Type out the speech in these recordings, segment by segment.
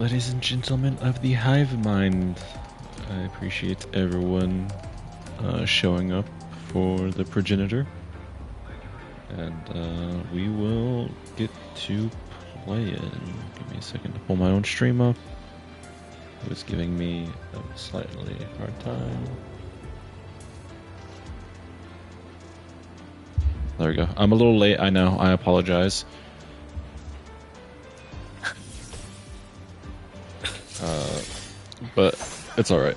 Ladies and gentlemen of the Hive Mind, I appreciate everyone showing up for the progenitor, and we will get to playing. Give me a second to pull my own stream up. It was giving me a slightly hard time. There we go. I'm a little late, I know. I apologize. But it's alright.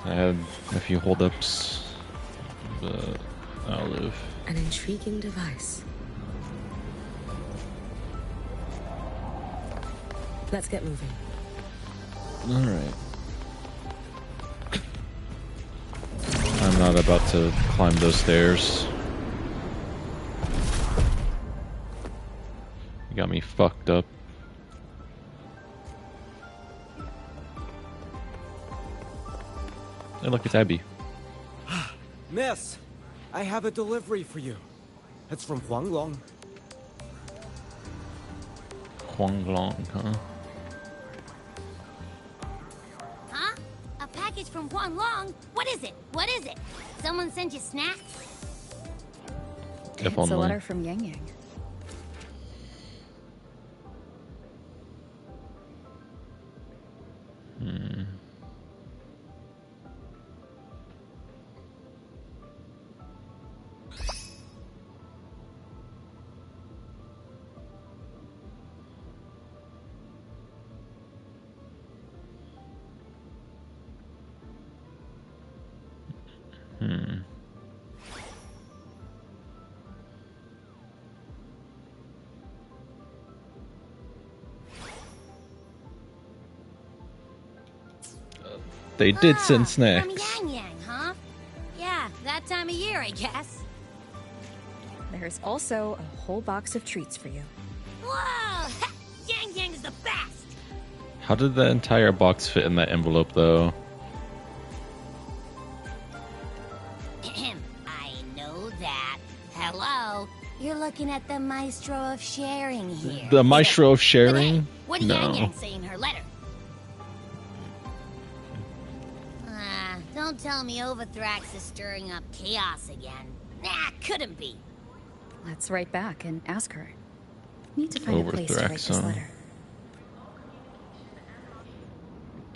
I had a few holdups, but I'll live. An intriguing device. Let's get moving. Alright. I'm not about to climb those stairs. You got me fucked up. Hey, look, it's Abby. Miss, I have a delivery for you. It's from Huanglong. Huanglong, huh? Huh? A package from Huanglong? What is it? What is it? Someone sent you snacks? If It's only. a letter from Yang Yang. They did send From snacks. Yang Yang, huh? Yeah, that time of year, I guess. There's also a whole box of treats for you. Whoa! Yang Yang is the best! How did the entire box fit in that envelope, though? I know that. Hello? You're looking at the maestro of sharing here. The maestro of But hey, sharing? what did No. Yang Yang say in her letter? Don't tell me Overthrax is stirring up chaos again. Nah, couldn't be. Let's write back and ask her. Need to find a place to write Overthrax, this huh? letter.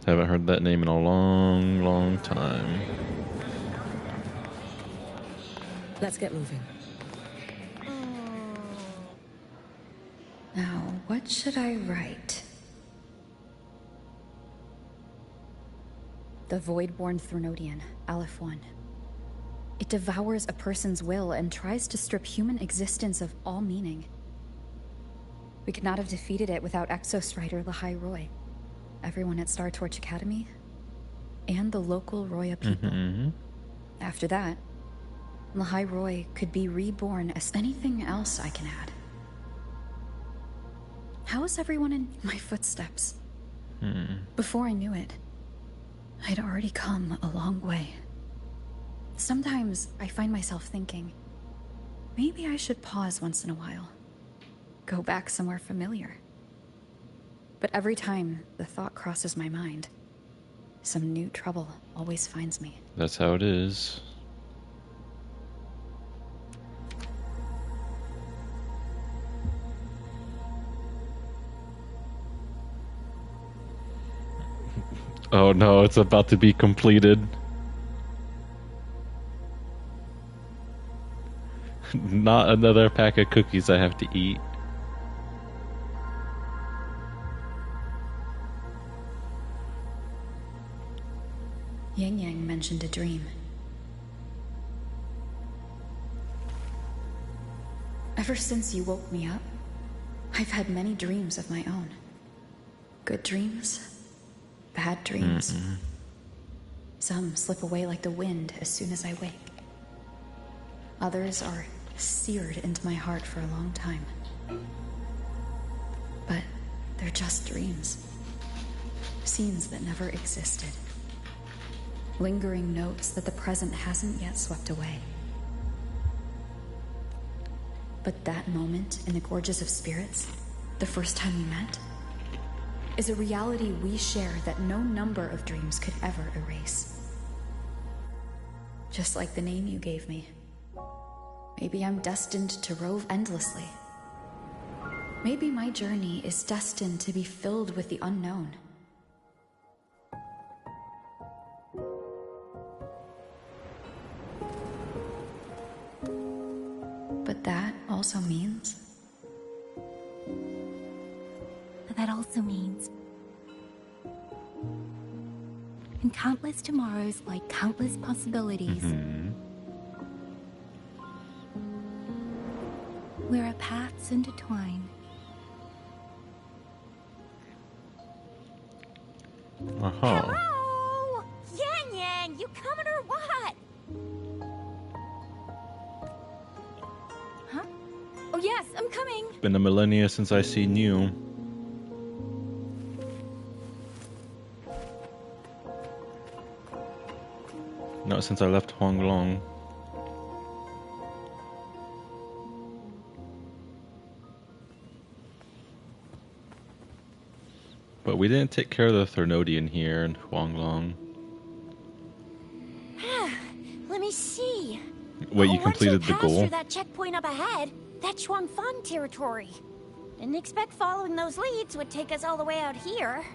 Haven't heard that name in a long, long time. Let's get moving. Now, what should I write? The Voidborn Threnodian, Aleph 1. It devours a person's will and tries to strip human existence of all meaning. We could not have defeated it without Exostrider Lahai Roy, everyone at Star Torch Academy, and the local Roya people. After that, Lahai Roy could be reborn as anything else I can add. How is everyone in my footsteps? Before I knew it, I'd already come a long way. Sometimes I find myself thinking, maybe I should pause once in a while. Go back somewhere familiar. But every time the thought crosses my mind, some new trouble always finds me. That's how it is. Oh no, it's about to be completed. Not another pack of cookies I have to eat. Yang Yang mentioned a dream. Ever since you woke me up, I've had many dreams of my own. Good dreams, bad dreams. Some slip away like the wind as soon as I wake. Others are seared into my heart for a long time. But they're just dreams. Scenes that never existed. Lingering notes that the present hasn't yet swept away. But that moment in the Gorges of Spirits, the first time we met, is a reality we share that no number of dreams could ever erase. Just like the name you gave me. Maybe I'm destined to rove endlessly. Maybe my journey is destined to be filled with the unknown. But that also means... That also means... in countless tomorrows lie countless possibilities. Where our paths intertwine. Hello! Yang Yang, you coming or what? Huh? Oh yes, I'm coming. It's been a millennia since I seen you. Not since I left Huanglong. But we didn't take care of the Thernodian here in Huanglong. Let me see. Wait, you completed the Once we pass goal? through that checkpoint up ahead, that's Shuangfang territory. Didn't expect following those leads would take us all the way out here.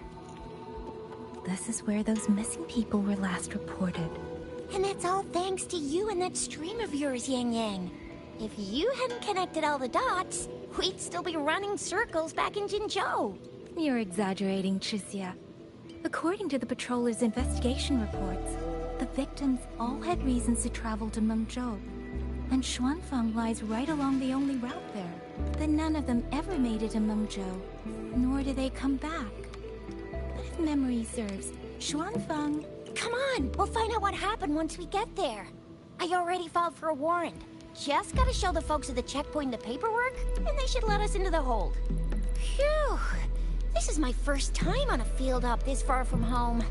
This is where those missing people were last reported. And that's all thanks to you and that stream of yours, Yang Yang. If you hadn't connected all the dots, we'd still be running circles back in Jinzhou. You're exaggerating, Chixia. According to the patroller's investigation reports, the victims all had reasons to travel to Mengzhou. And Xuanfang lies right along the only route there. But none of them ever made it to Mengzhou, nor do they come back. But if memory serves, Xuanfang... Come on, we'll find out what happened once we get there. I already filed for a warrant. Just gotta show the folks at the checkpoint the paperwork, and they should let us into the hold. Phew! This is my first time on a field up this far from home.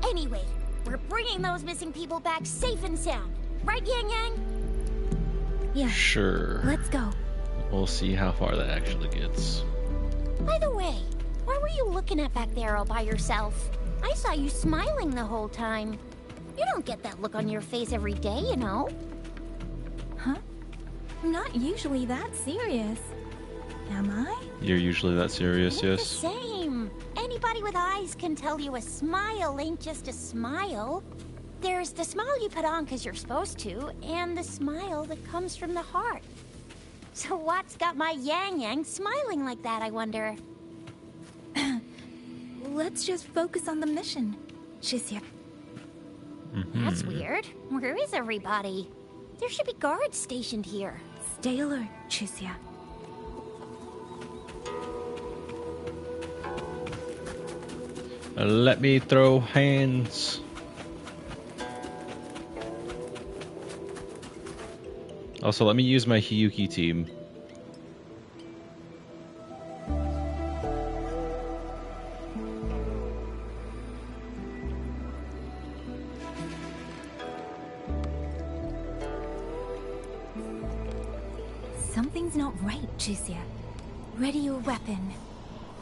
Anyway, we're bringing those missing people back safe and sound. Right, Yang Yang? Yeah. Sure. Let's go. We'll see how far that actually gets. By the way, what were you looking at back there all by yourself? I saw you smiling the whole time. You don't get that look on your face every day, you know. Huh? I'm not usually that serious. Am I? You're usually that serious, It's yes? the same. Anybody with eyes can tell you a smile ain't just a smile. There's the smile you put on because you're supposed to, and the smile that comes from the heart. So what's got my Yang Yang smiling like that, I wonder? Let's just focus on the mission, Chixia. That's weird. Where is everybody? There should be guards stationed here. Stay alert, Chixia. Let me throw hands. Also, let me use my Hiyuki team. Something's not right, Chixia. Ready your weapon.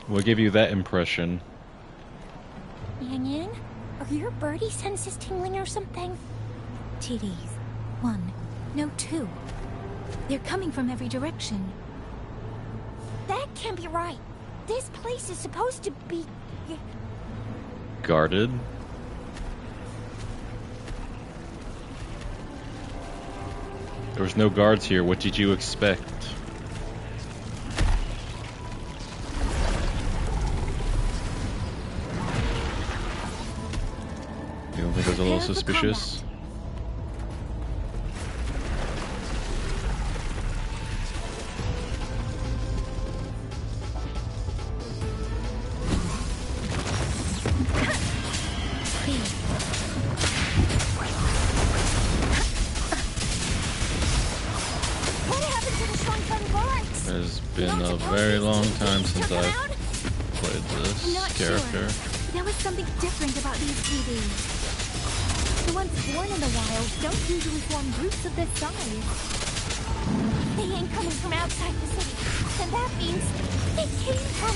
We'll give you that impression. Yang Yang, are your birdie senses tingling or something? TDs. 1, no 2. They're coming from every direction. That can't be right. This place is supposed to be... Guarded. There was no guards here. What did you expect? You don't think it was a little suspicious? It's been a very long time since I've played this character. Sure. There was something different about these TVs. The ones born in the wild don't usually form groups of this size. They ain't coming from outside the city. And that means they came from...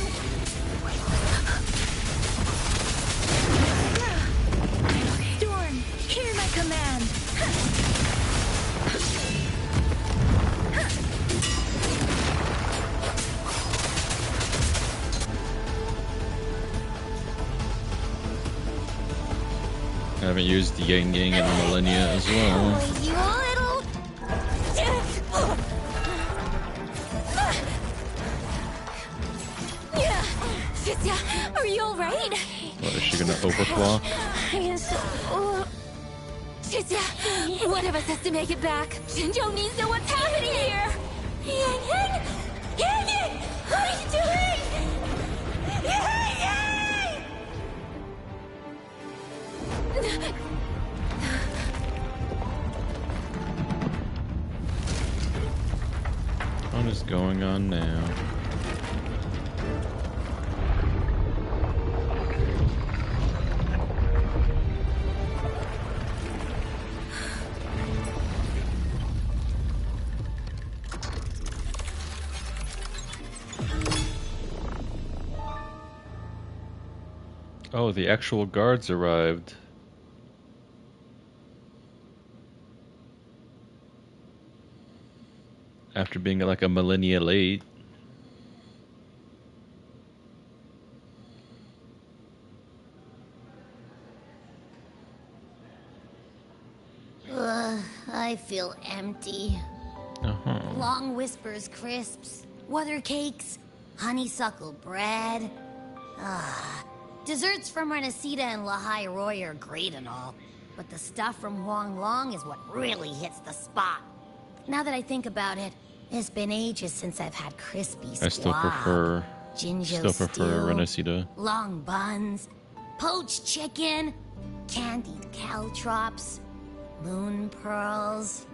Storm, hear my command. I haven't used the Yang Yang in millennia as well. Oh, you little... Are you alright? What, is she gonna overclock? One of us has to make it back. Jinzhou needs to know what's happening here. Yang Yang! Yang Yang! What are you doing? Yang Yang! What is going on now? Oh, the actual guards arrived. After being like a millennia late. I feel empty. Long whispers crisps, water cakes, honeysuckle bread. Desserts from Renacita and Lahai Roy are great and all, but the stuff from Huang Long is what really hits the spot. Now that I think about it, it's been ages since I've had crispy squab, I still prefer Jinzhou stew, Renacita. long buns, poached chicken, candied caltrops, moon pearls.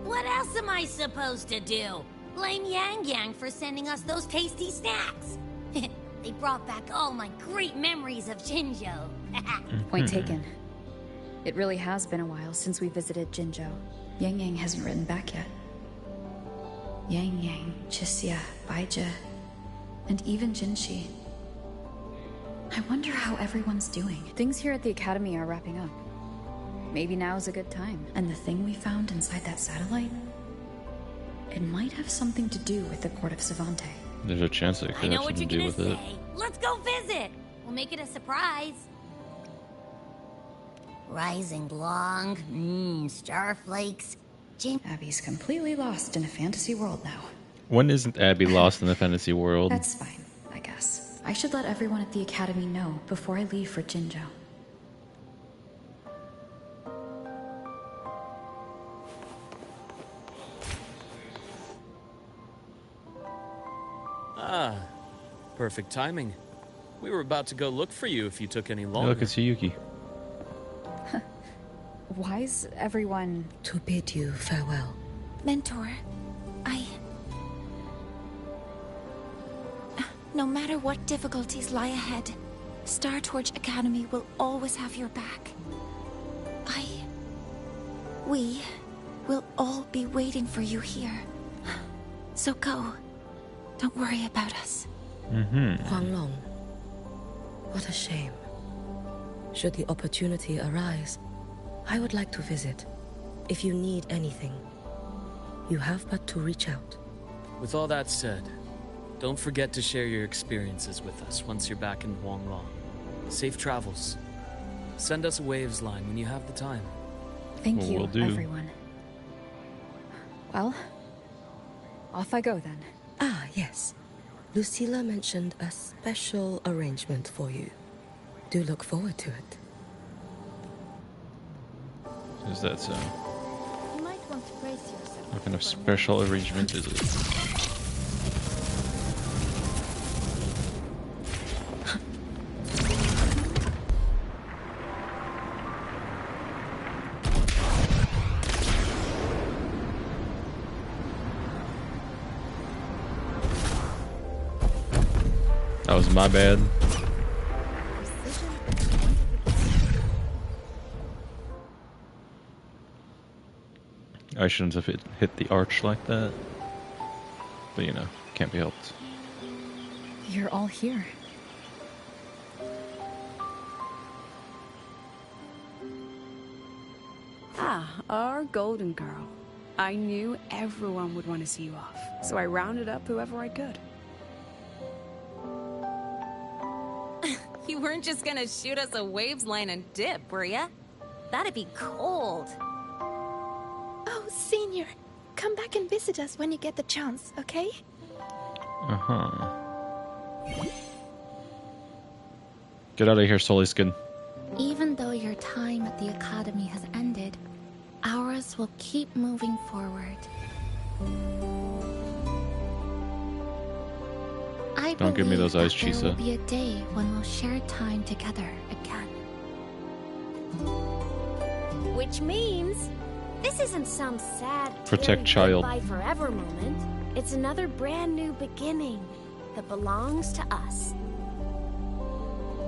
What else am I supposed to do? Blame Yang Yang for sending us those tasty snacks. They brought back all my great memories of Jinzhou. Point taken. It really has been a while since we visited Jinzhou. Yang Yang hasn't written back yet. Yang Yang, Chixia, Baizhi, and even Jinxi. I wonder how everyone's doing. Things here at the Academy are wrapping up. Maybe now's a good time. And the thing we found inside that satellite? It might have something to do with the Court of Savante. There's a chance it I could know have what something you're to do gonna with say. it. Let's go visit. We'll make it a surprise. Rising Long, starflakes. Abby's completely lost in a fantasy world now. When isn't Abby lost in the fantasy world? That's fine, I guess. I should let everyone at the Academy know before I leave for Jinzhou. Ah, perfect timing. We were about to go look for you if you took any longer. Look, it's Yuki. Why's everyone... To bid you farewell. Mentor, no matter what difficulties lie ahead, Star Torch Academy will always have your back. We will all be waiting for you here. So go. Don't worry about us. Huang Long. What a shame. Should the opportunity arise, I would like to visit. If you need anything, you have but to reach out. With all that said, don't forget to share your experiences with us once you're back in Huanglong. Safe travels. Send us a waves line when you have the time. Thank Well, you, will do. everyone. Well, off I go then. Ah, yes. Lucilla mentioned a special arrangement for you. Do look forward to it. Is that so? You might want to brace yourself. What kind of special arrangement is it? That was my bad. I shouldn't have hit the arch like that. But you know, can't be helped. You're all here. Ah, our golden girl. I knew everyone would want to see you off, so I rounded up whoever I could. You weren't just gonna shoot us a waves line and dip, were ya? That'd be cold. Oh, Senior, come back and visit us when you get the chance, okay? Uh-huh. Get out of here, Sully Skin. Even though your time at the Academy has ended, ours will keep moving forward. I Don't give me those eyes, believe that there will Chisa. be a day when we'll share time together again. Which means this isn't some sad Protect child. goodbye forever moment. It's another brand new beginning that belongs to us.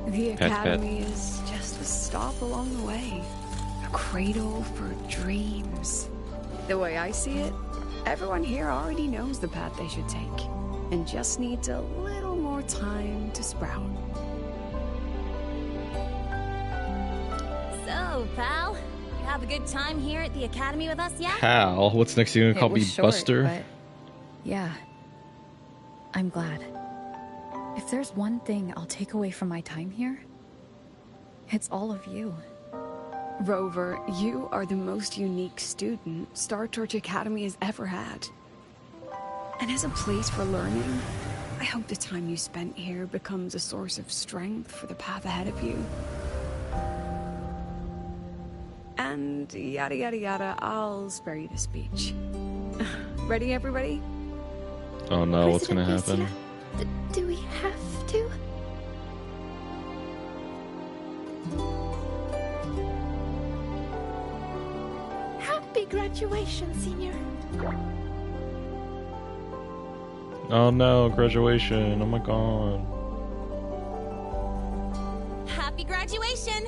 The Pat, pat. Academy is just a stop along the way. A cradle for dreams. The way I see it, everyone here already knows the path they should take, and just needs a little more time to sprout. So, pal, you have a good time here at the Academy with us yet? Hal, what's next? You gonna call It me was short, Buster? but yeah. I'm glad. If there's one thing I'll take away from my time here, it's all of you. Rover, you are the most unique student Star Torch Academy has ever had. And as a place for learning, I hope the time you spent here becomes a source of strength for the path ahead of you. And yada yada yada, I'll spare you the speech. Ready, everybody? Oh no, what's gonna President happen? Lucilla, do we have to? Happy graduation, Senior. Oh no, graduation. Oh my god. Happy graduation!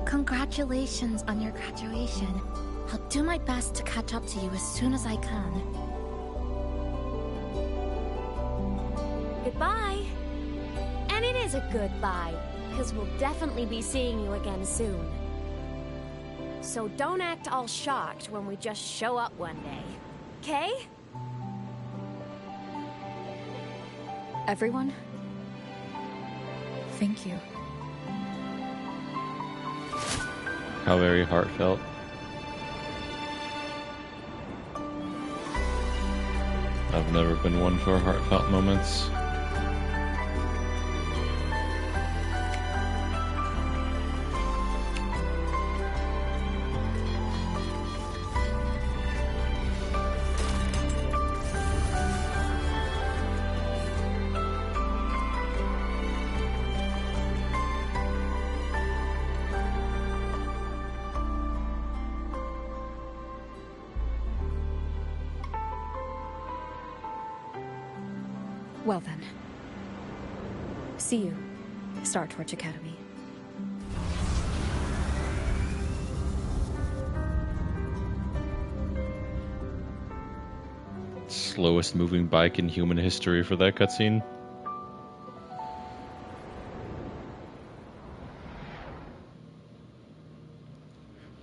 Congratulations on your graduation. I'll do my best to catch up to you as soon as I can. Goodbye. And it is a goodbye, because we'll definitely be seeing you again soon. So don't act all shocked when we just show up one day. Okay? Everyone, thank you. How very heartfelt. I've never been one for heartfelt moments. Well then. See you, Star Torch Academy. Slowest moving bike in human history for that cutscene.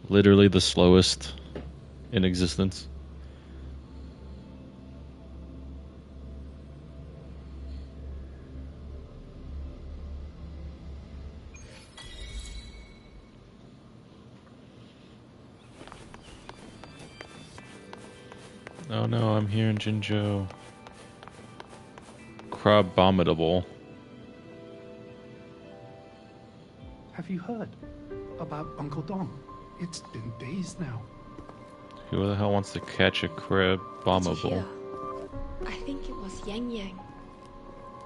Literally the slowest in existence. Oh no, I'm here in Jinzhou. Crabominable. Have you heard about Uncle Dom? It's been days now. Who the hell wants to catch a crabominable? I think it was Yang Yang.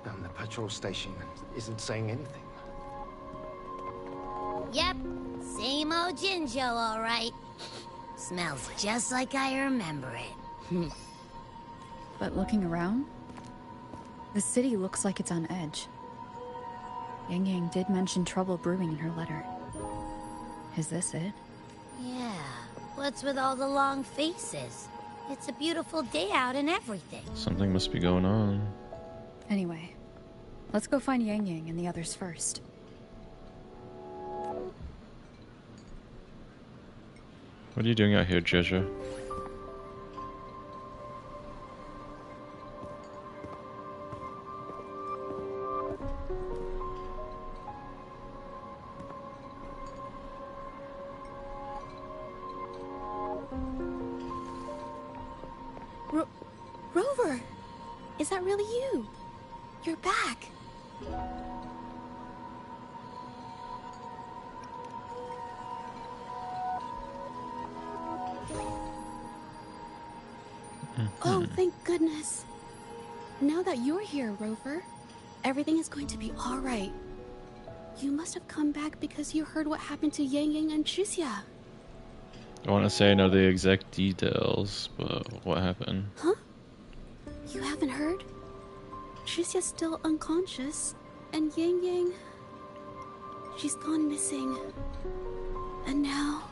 And the patrol station isn't saying anything. Yep, same old Jinzhou, all right. Smells just like I remember it. But looking around, the city looks like it's on edge. Yang Yang did mention trouble brewing in her letter. Is this it? Yeah, What's with all the long faces? It's a beautiful day out and everything. Something must be going on. Anyway, let's go find Yang Yang and the others first. What are you doing out here, Jeja? Rover! Is that really you? You're back! Oh, thank goodness. Now that you're here, Rover, everything is going to be alright. You must have come back because you heard what happened to Yang Yang and Tricia. I want to say I know the exact details, but what happened? Huh? You haven't heard? Tricia's still unconscious, and Yang Yang... she's gone missing. And now...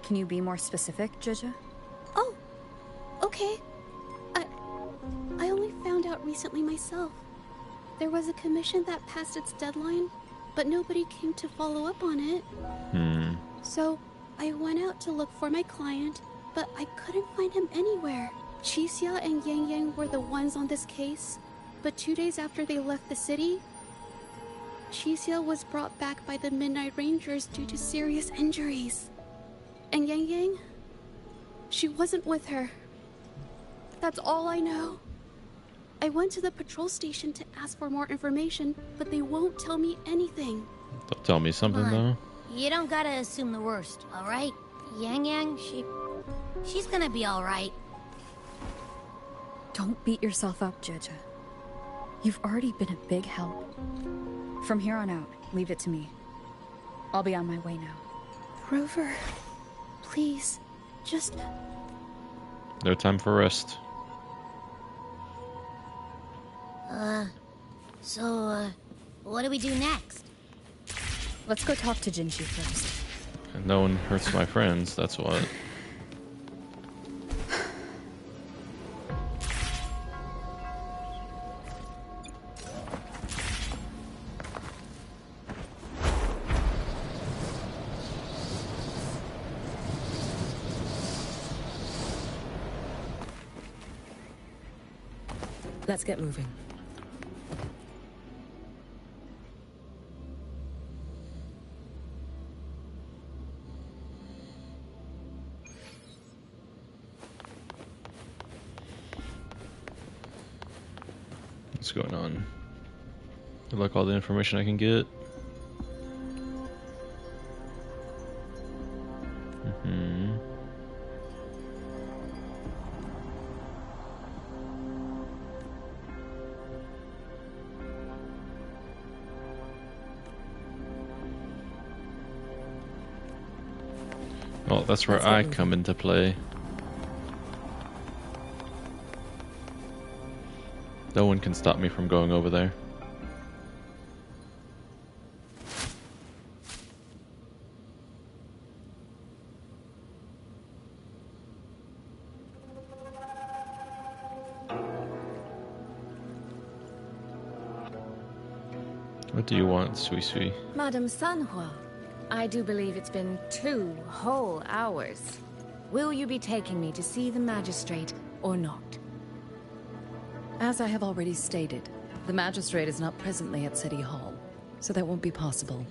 Can you be more specific, Jeja? Oh, okay. I only found out recently myself. There was a commission that passed its deadline, but nobody came to follow up on it. So I went out to look for my client, but I couldn't find him anywhere. Tricia and Yang Yang were the ones on this case, but 2 days after they left the city, Tricia was brought back by the Midnight Rangers due to serious injuries. And Yang Yang? She wasn't with her. That's all I know. I went to the patrol station to ask for more information, but they won't tell me anything. They'll tell me something, though. You don't gotta assume the worst, alright? Yang Yang, she's gonna be alright. Don't beat yourself up, Jeja. You've already been a big help. From here on out, leave it to me. I'll be on my way now. Rover, please, just... No time for rest. What do we do next? Let's go talk to Jinji first. And no one hurts my friends, that's what. Let's get moving. What's going on? I like all the information I can get. Well, that's where I come into play. No one can stop me from going over there. What do you want, Sui Sui? Madame Sanhua, I do believe it's been 2 whole hours. Will you be taking me to see the magistrate or not? As I have already stated, the magistrate is not presently at City Hall, so that won't be possible.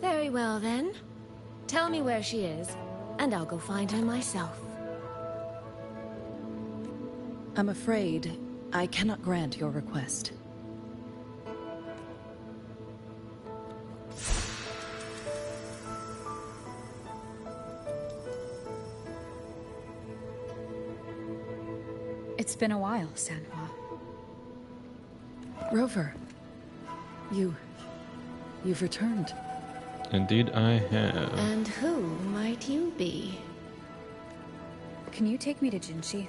Very well then. Tell me where she is, and I'll go find her myself. I'm afraid I cannot grant your request. It's been a while, Sanhua. Rover, you've returned. Indeed I have. And who might you be? Can you take me to Jinji?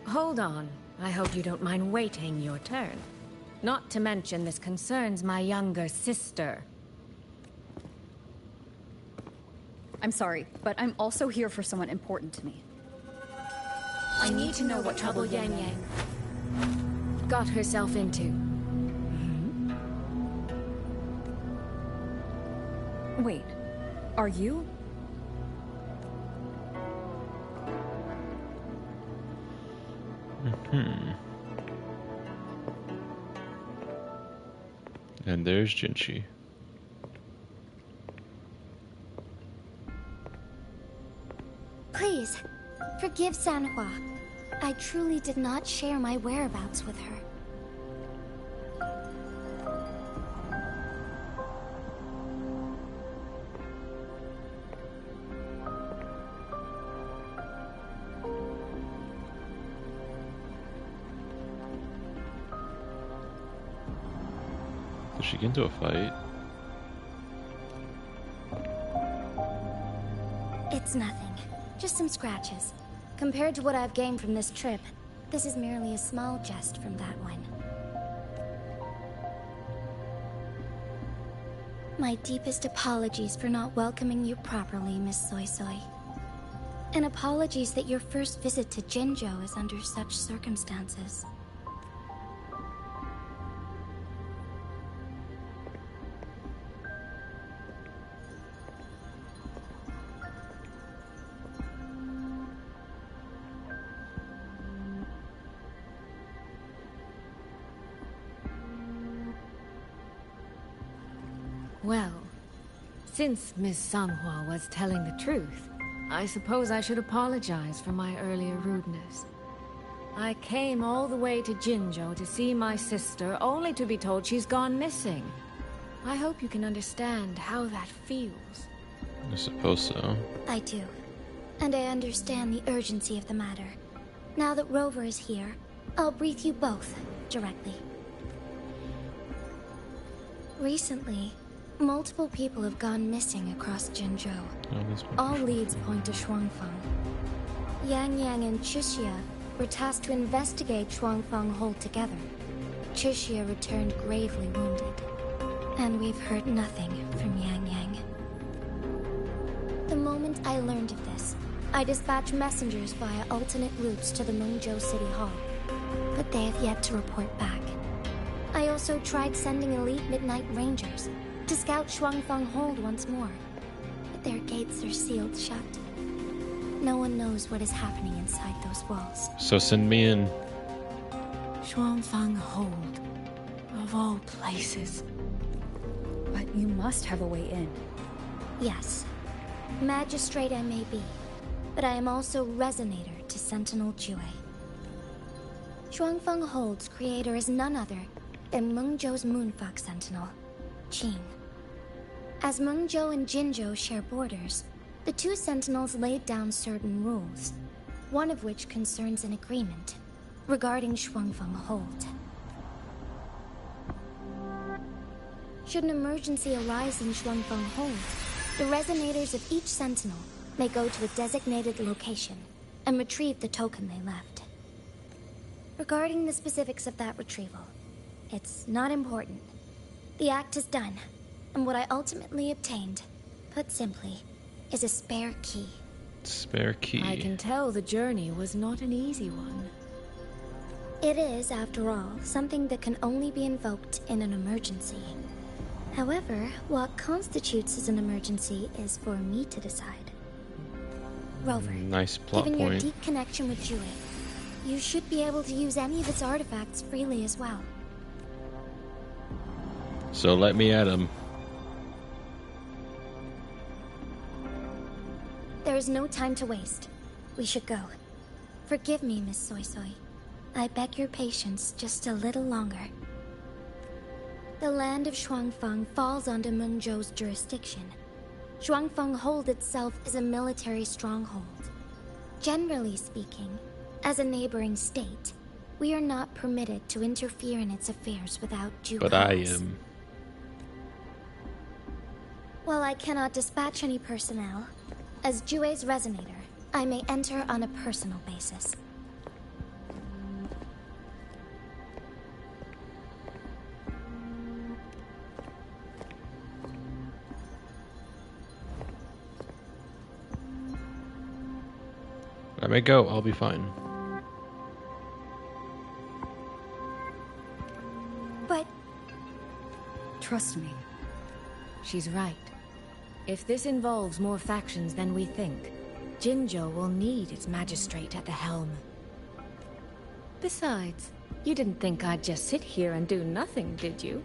Hold on. I hope you don't mind waiting your turn. Not to mention this concerns my younger sister. I'm sorry, but I'm also here for someone important to me. I need to know what trouble Yang Yang got herself into. Wait, are you? And there's Jinchi. Please, forgive Sanhua. I truly did not share my whereabouts with her. Did she get into a fight? It's nothing. Just some scratches. Compared to what I've gained from this trip, this is merely a small jest from that one. My deepest apologies for not welcoming you properly, Miss Soy Soy. And apologies that your first visit to Jinzhou is under such circumstances. Well, since Miss Sanhua was telling the truth, I suppose I should apologize for my earlier rudeness. I came all the way to Jinzhou to see my sister, only to be told she's gone missing. I hope you can understand how that feels. I suppose so. I do. And I understand the urgency of the matter. Now that Rover is here, I'll brief you both directly. Recently, multiple people have gone missing across Jinzhou. All leads point to Shuangfeng. Yang Yang and Chixia were tasked to investigate Shuangfeng Hold together. Chixia returned gravely wounded, and we've heard nothing from Yang Yang. The moment I learned of this, I dispatched messengers via alternate routes to the Mengzhou City Hall, but they have yet to report back. I also tried sending elite Midnight Rangers to scout Shuangfeng Hold once more, but their gates are sealed shut. No one knows what is happening inside those walls. So send me in. Shuangfeng Hold, of all places. But you must have a way in. Yes. Magistrate I may be, but I am also Resonator to Sentinel Jue. Shuangfeng Hold's creator is none other than Mengzhou's Moonfox Sentinel, Qing. As Mengzhou and Jinzhou share borders, the two Sentinels laid down certain rules, one of which concerns an agreement regarding Shuangfeng Hold. Should an emergency arise in Shuangfeng Hold, the resonators of each Sentinel may go to a designated location and retrieve the token they left. Regarding the specifics of that retrieval, it's not important. The act is done, and what I ultimately obtained, put simply, is a spare key. Spare key. I can tell the journey was not an easy one. It is, after all, something that can only be invoked in an emergency. However, what constitutes as an emergency is for me to decide. Rover, nice plot given your point. deep connection with Jue, you should be able to use any of its artifacts freely as well. So let me at him. There is no time to waste. We should go. Forgive me, Miss Soy Soy. I beg your patience just a little longer. The land of Shuangfeng falls under Mengzhou's jurisdiction. Shuangfeng Hold itself is a military stronghold. Generally speaking, as a neighboring state, we are not permitted to interfere in its affairs without due But cause. I am. While I cannot dispatch any personnel, as Jue's Resonator, I may enter on a personal basis. I may go. I'll be fine. But... Trust me. She's right. If this involves more factions than we think, Jinzhou will need its magistrate at the helm. Besides, you didn't think I'd just sit here and do nothing, did you?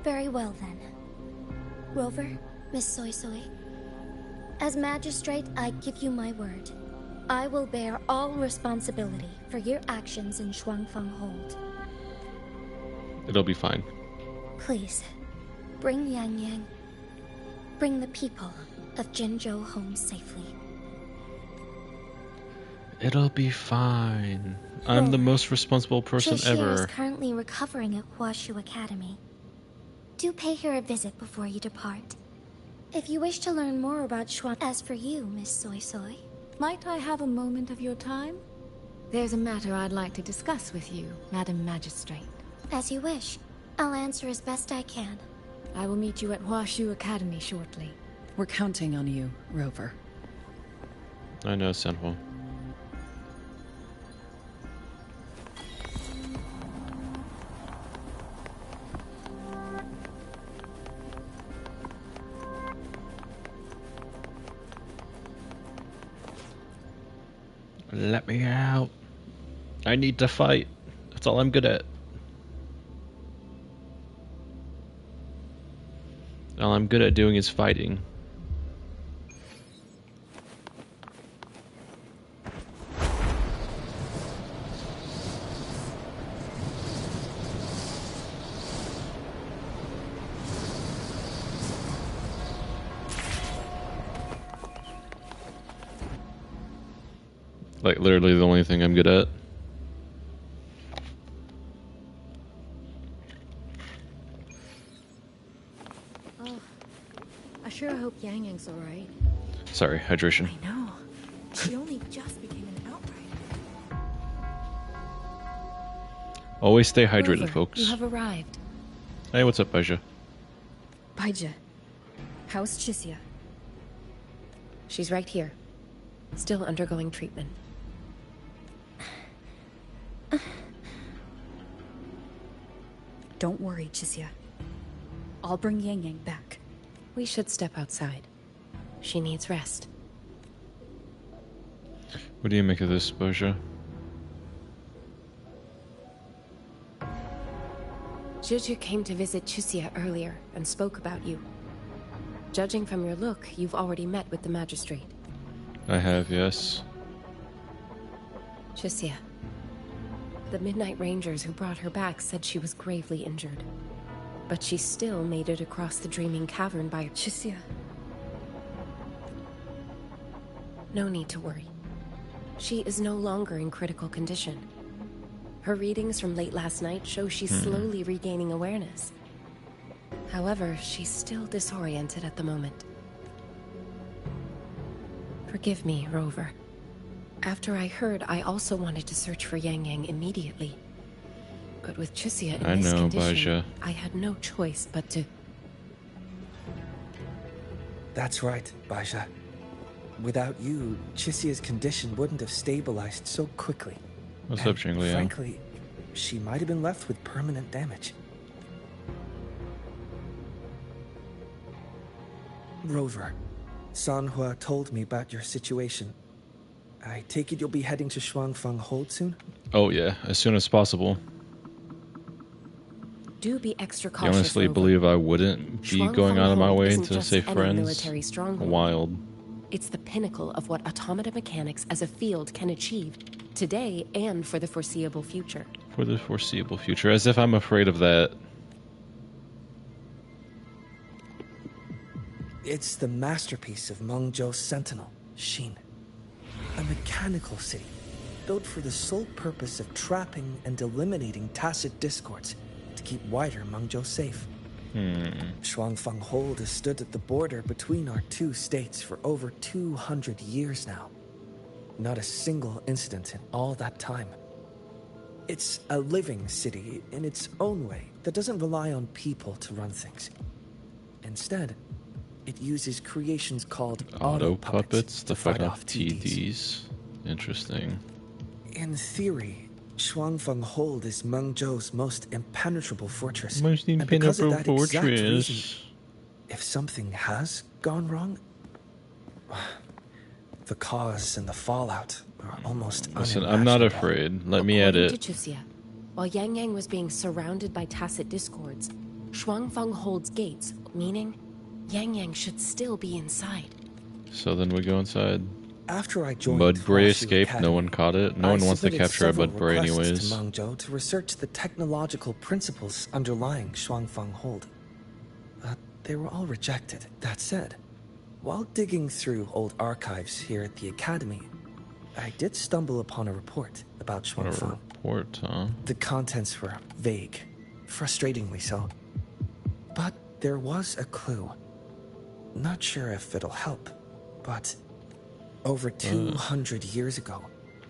Very well then. Rover, Miss Soy Soy. As magistrate, I give you my word. I will bear all responsibility for your actions in Shuangfang Hold. It'll be fine. Please, bring Yang Yang. Bring the people of Jinzhou home safely. It'll be fine. I'm the most responsible person Chixia ever. is currently recovering at Huashu Academy. Do pay her a visit before you depart. If you wish to learn more about Shuang... As for you, Miss Soy Soy... Might I have a moment of your time? There's a matter I'd like to discuss with you, Madam Magistrate. As you wish. I'll answer as best I can. I will meet you at Huashu Academy shortly. We're counting on you, Rover. I know, Sanhua. Let me out. I need to fight. That's all I'm good at. All I'm good at doing is fighting. Like, literally the only thing I'm good at. Oh, I sure hope Yang Yang's alright. Sorry, hydration. I know. She only just became an outrider. Always stay hydrated, Rover, folks. You have arrived. Hey, what's up, Baija? Baija, how's Chixia? She's right here. Still undergoing treatment. Don't worry, Chixia. I'll bring Yang Yang back. We should step outside. She needs rest. What do you make of this, Baija? Juju came to visit Chixia earlier and spoke about you. Judging from your look, you've already met with the magistrate. I have, yes. Chixia. The Midnight Rangers who brought her back said she was gravely injured. But she still made it across the Dreaming Cavern by... Chixia. No need to worry. She is no longer in critical condition. Her readings from late last night show she's slowly regaining awareness. However, she's still disoriented at the moment. Forgive me, Rover. After I heard, I also wanted to search for Yang Yang immediately. But with Chixia in this condition, I had no choice but to... That's right, Baija. Without you, Chixia's condition wouldn't have stabilized so quickly. What's up, Xingliang? Frankly, she might have been left with permanent damage. Rover, Sanhua told me about your situation. I take it you'll be heading to Shuangfang Hold soon? Oh yeah, as soon as possible. Do be extra I cautious. honestly believe I wouldn't be going out of my way to save friends. Wild. It's the pinnacle of what automata mechanics as a field can achieve, today and for the foreseeable future. For the foreseeable future, as if I'm afraid of that. It's the masterpiece of Mengzhou's Sentinel, Xin. A mechanical city, built for the sole purpose of trapping and eliminating tacit discords to keep wider Mengzhou safe. Shuangfang Hold has stood at the border between our two states for over 200 years now. Not a single incident in all that time. It's a living city in its own way that doesn't rely on people to run things. Instead, it uses creations called auto puppets puppets to fight off TDs. TDs. Interesting. In theory, Shuangfeng Hold is Mengzhou's most impenetrable fortress. Most And because of that impenetrable exact reason, fortress. if something has gone wrong, the cause and the fallout are almost Listen, I'm not afraid. Let me edit. According to Chuxia, while Yang Yang was being surrounded by tacit discords, Shuangfeng holds gates, meaning Yang Yang should still be inside. So then we go inside. After I joined Mudbray Huaxu escaped. Academy, No one caught it. No I one wants to submitted capture a several Mudbray requests anyways. to Mengzhou to research the technological principles underlying Shuangfeng Hold. They were all rejected. That said, while digging through old archives here at the Academy, I did stumble upon a report about Shuangfeng. Report, huh? The contents were vague, frustratingly so. But there was a clue. Not sure if it'll help, but over 200 years ago,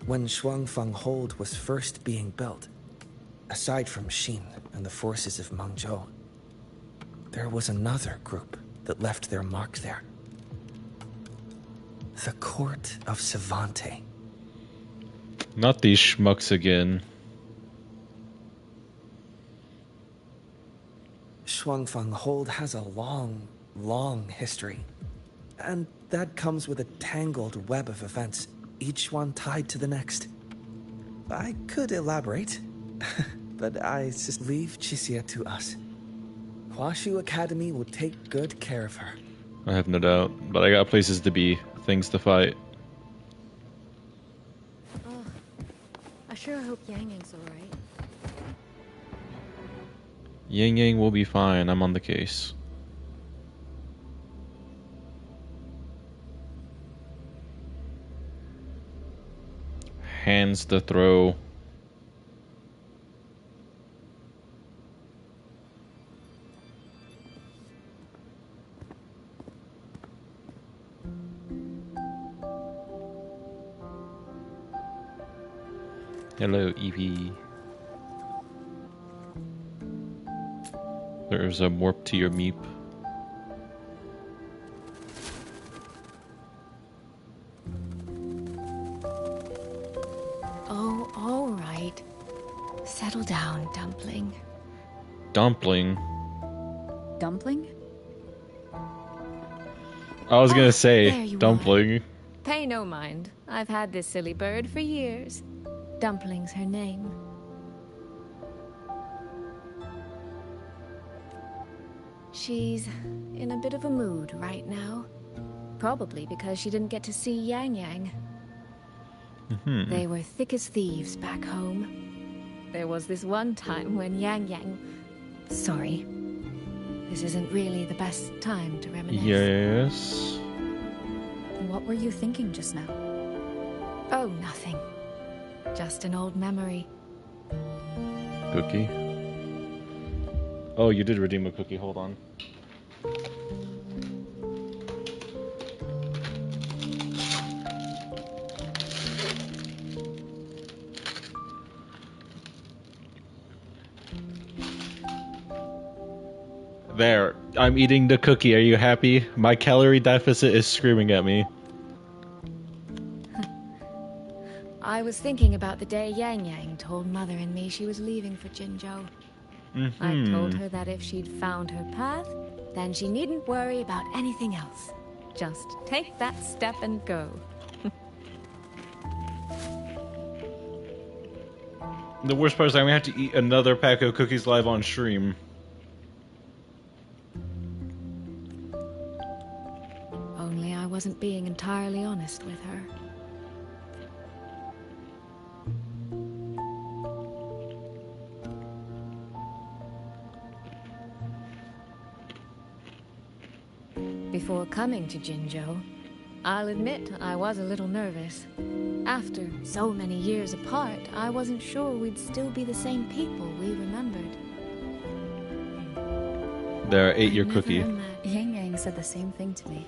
when Shuangfeng Hold was first being built, aside from Xin and the forces of Mengzhou, there was another group that left their mark there. The Court of Savante. Not these schmucks again. Shuangfeng Hold has a long, long history. And that comes with a tangled web of events, each one tied to the next. I could elaborate, but I just leave Chuxia to us. Huaxu Academy will take good care of her. I have no doubt, but I got places to be, things to fight. Oh, I sure hope Yang Yang's alright. Yang Yang will be fine. I'm on the case. Hands to throw. Hello, Evie. There's a warp to your meep. Oh, all right. Settle down, Dumpling. Dumpling? Dumpling? I was gonna there say, you dumpling. Pay no mind. I've had this silly bird for years. Dumpling's her name. She's in a bit of a mood right now. Probably because she didn't get to see Yang Yang. They were thick as thieves back home. There was this one time when Yang Yang... Sorry. This isn't really the best time to reminisce. Yes. What were you thinking just now? Oh, nothing. Just an old memory. Cookie. Oh, you did redeem a cookie. Hold on. There. I'm eating the cookie. Are you happy? My calorie deficit is screaming at me. I was thinking about the day Yang Yang told Mother and me she was leaving for Jinzhou. I told her that if she'd found her path, then she needn't worry about anything else. Just take that step and go. The worst part is I'm gonna have to eat another pack of cookies live on stream. Only I wasn't being entirely honest with her. Before coming to Jinzhou, I'll admit I was a little nervous. After so many years apart, I wasn't sure we'd still be the same people we remembered. There, ate your cookie. Yang Yang said the same thing to me.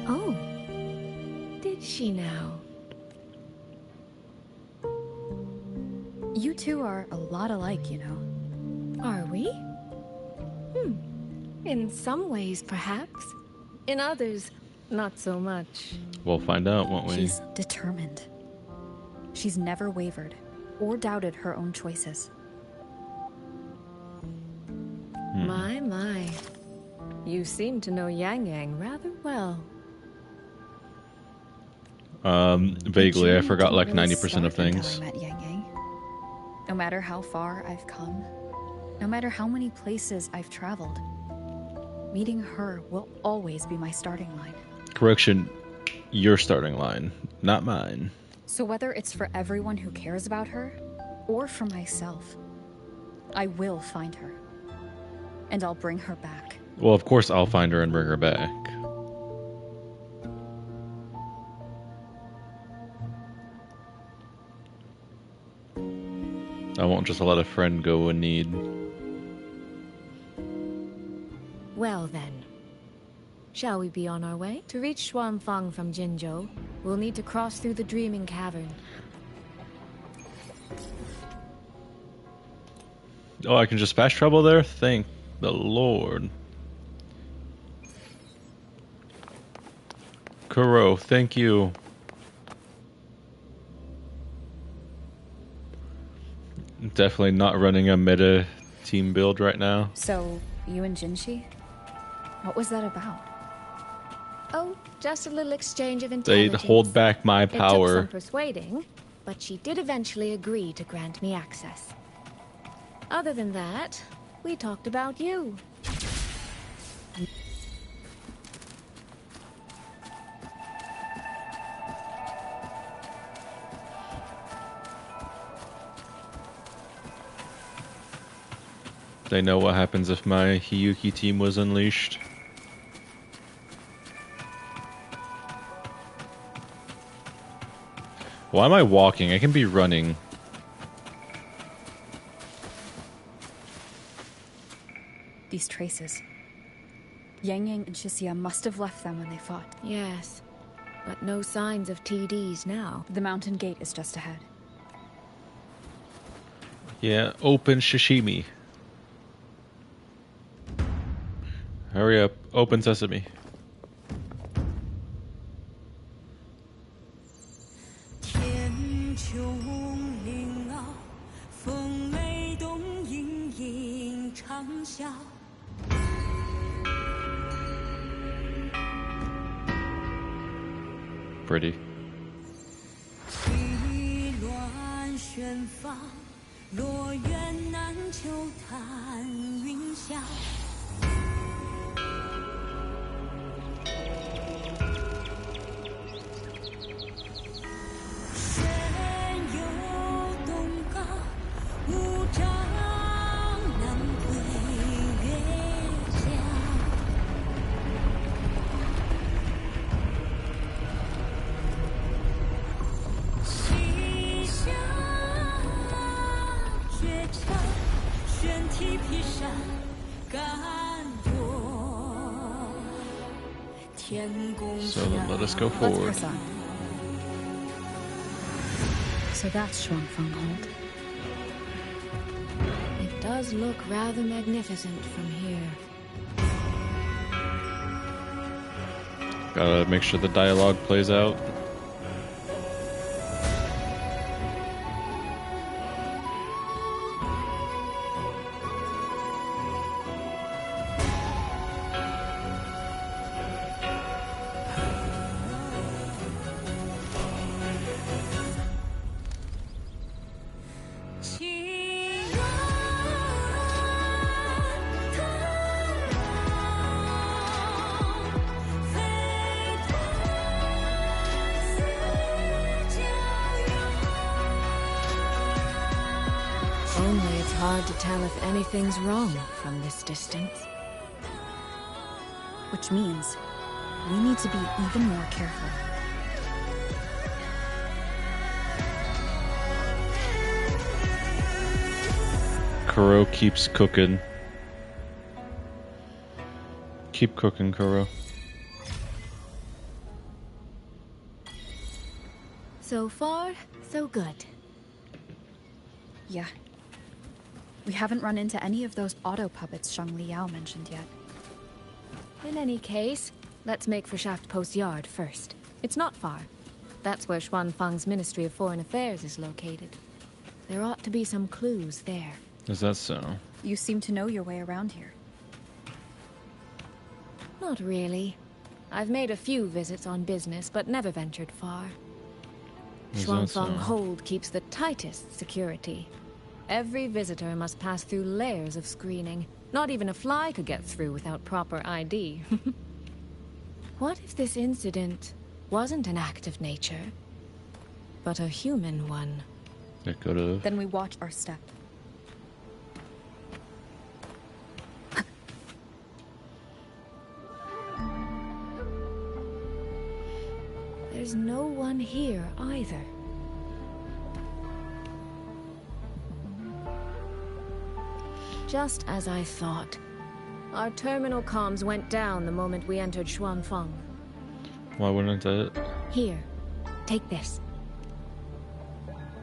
Oh, did she now? You two are a lot alike, you know. Are we? In some ways, perhaps. In others, not so much. We'll find out, won't we? She's determined. She's never wavered or doubted her own choices. My. You seem to know Yang Yang rather well. Vaguely. I forgot like 90% of things. I met Yang Yang. No matter how far I've come, no matter how many places I've traveled, meeting her will always be my starting line. Correction, your starting line, not mine. So whether it's for everyone who cares about her, or for myself, I will find her. And I'll bring her back. Well, of course I'll find her and bring her back. I won't just let a friend go in need. Well then. Shall we be on our way? To reach Xuanfang from Jinzhou, we'll need to cross through the Dreaming Cavern. Oh, I can just fast travel there? Thank the Lord. Kuro, thank you. Definitely not running a meta team build right now. So, you and Jinshi? What was that about? Oh, just a little exchange of They intelligence. hold back my It took power. some persuading, but she did eventually agree to grant me access. Other than that, we talked about you. They know what happens if my Hiyuki team was unleashed. Why am I walking? I can be running. These traces. Yang Yang and Shixia must have left them when they fought. Yes, but no signs of TDs now. The mountain gate is just ahead. Yeah, open sashimi. Hurry up. Open sesame. Pretty. So let us go forward. Let's press on. So that's Xuanfang Hold. It does look rather magnificent from here. Gotta make sure the dialogue plays out. Only it's hard to tell if anything's wrong from this distance. Which means we need to be even more careful. Kuro keeps cooking. Keep cooking, Kuro. So far, so good. Yeah. We haven't run into any of those auto puppets Shang Liao mentioned yet. In any case, let's make for Shaft Post Yard first. It's not far. That's where Xuanfang's Ministry of Foreign Affairs is located. There ought to be some clues there. Is that so? You seem to know your way around here. Not really. I've made a few visits on business, but never ventured far. Xuanfang Hold keeps the tightest security. Every visitor must pass through layers of screening. Not even a fly could get through without proper ID. What if this incident wasn't an act of nature, but a human one? It could have. Then we watch our step. There's no one here either. Just as I thought. Our terminal comms went down the moment we entered Xuanfang. Why wouldn't it? Here, take this.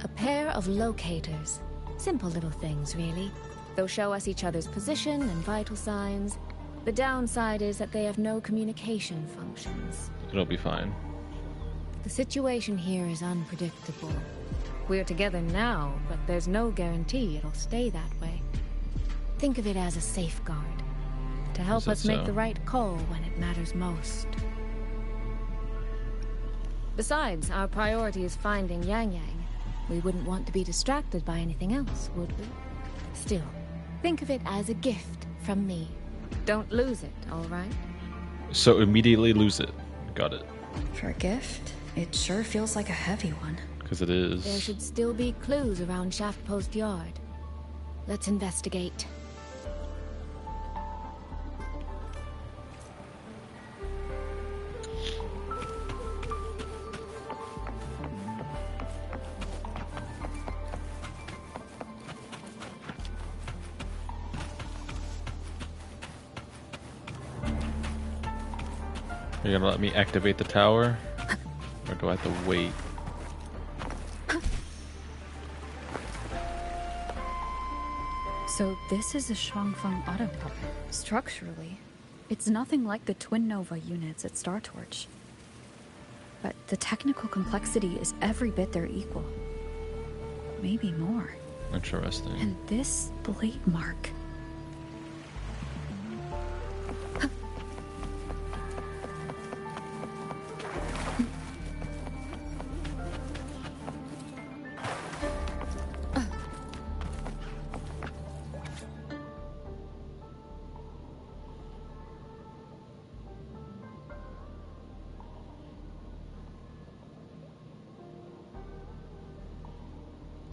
A pair of locators. Simple little things, really. They'll show us each other's position and vital signs. The downside is that they have no communication functions. It'll be fine. The situation here is unpredictable. We're together now, but there's no guarantee it'll stay that way. Think of it as a safeguard, to help us make the right call when it matters most. Besides, our priority is finding Yang Yang. We wouldn't want to be distracted by anything else, would we? Still, think of it as a gift from me. Don't lose it, all right? So immediately lose it. Got it. For a gift, it sure feels like a heavy one. Because it is. There should still be clues around Shaft Post Yard. Let's investigate. You're gonna let me activate the tower? Or do I have to wait? So this is a Xuanfang auto puppet. Structurally, it's nothing like the Twin Nova units at Star Torch. But the technical complexity is every bit their equal. Maybe more. Interesting. And this blade mark.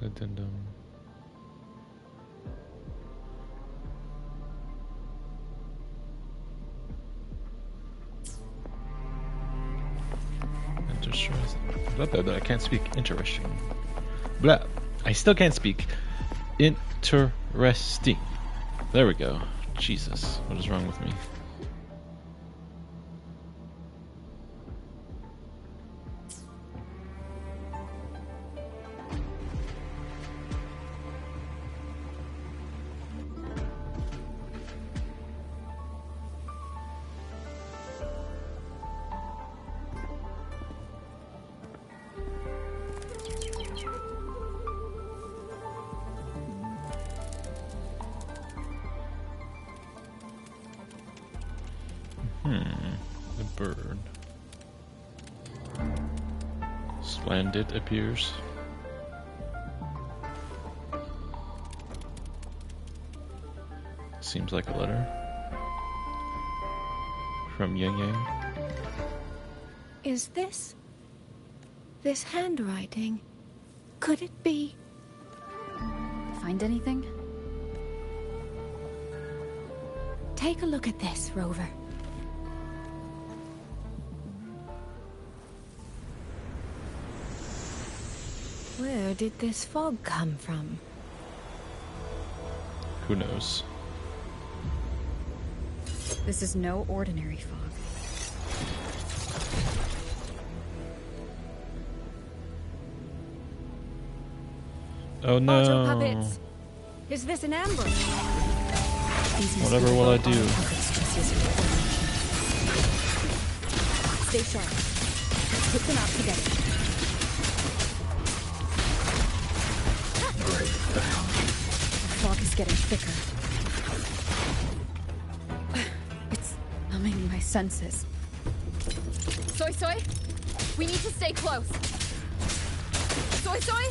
Addendum. Interesting. Blah, blah, blah. I can't speak. Interesting. Blah. I still can't speak. Interesting. There we go. Jesus. What is wrong with me? The bird. Splendid appears. Seems like a letter. From Yang Yang. Is this handwriting? Could it be? Find anything? Take a look at this, Rover. Where did this fog come from? Who knows? This is no ordinary fog. Oh no. Auto puppets. Is this an ambush? Whatever will I do? Stay sharp. Take them out together. The fog is getting thicker. It's numbing my senses. Soy Soy, we need to stay close. Soy Soy?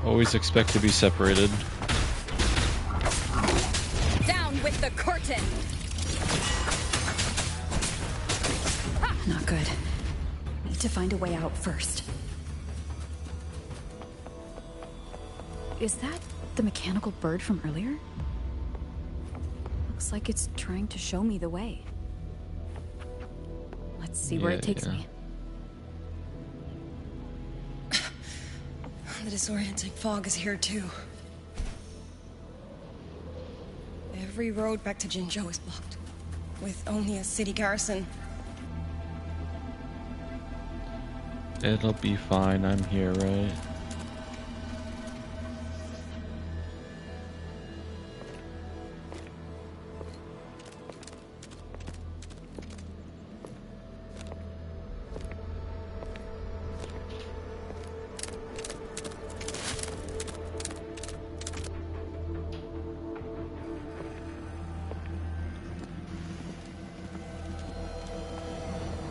Always expect to be separated. Down with the curtain! Not good. Need to find a way out first. Is that the mechanical bird from earlier? Looks like it's trying to show me the way. Let's see where it takes me. The disorienting fog is here too. Every road back to Jinzhou is blocked, with only a city garrison. It'll be fine, I'm here, right?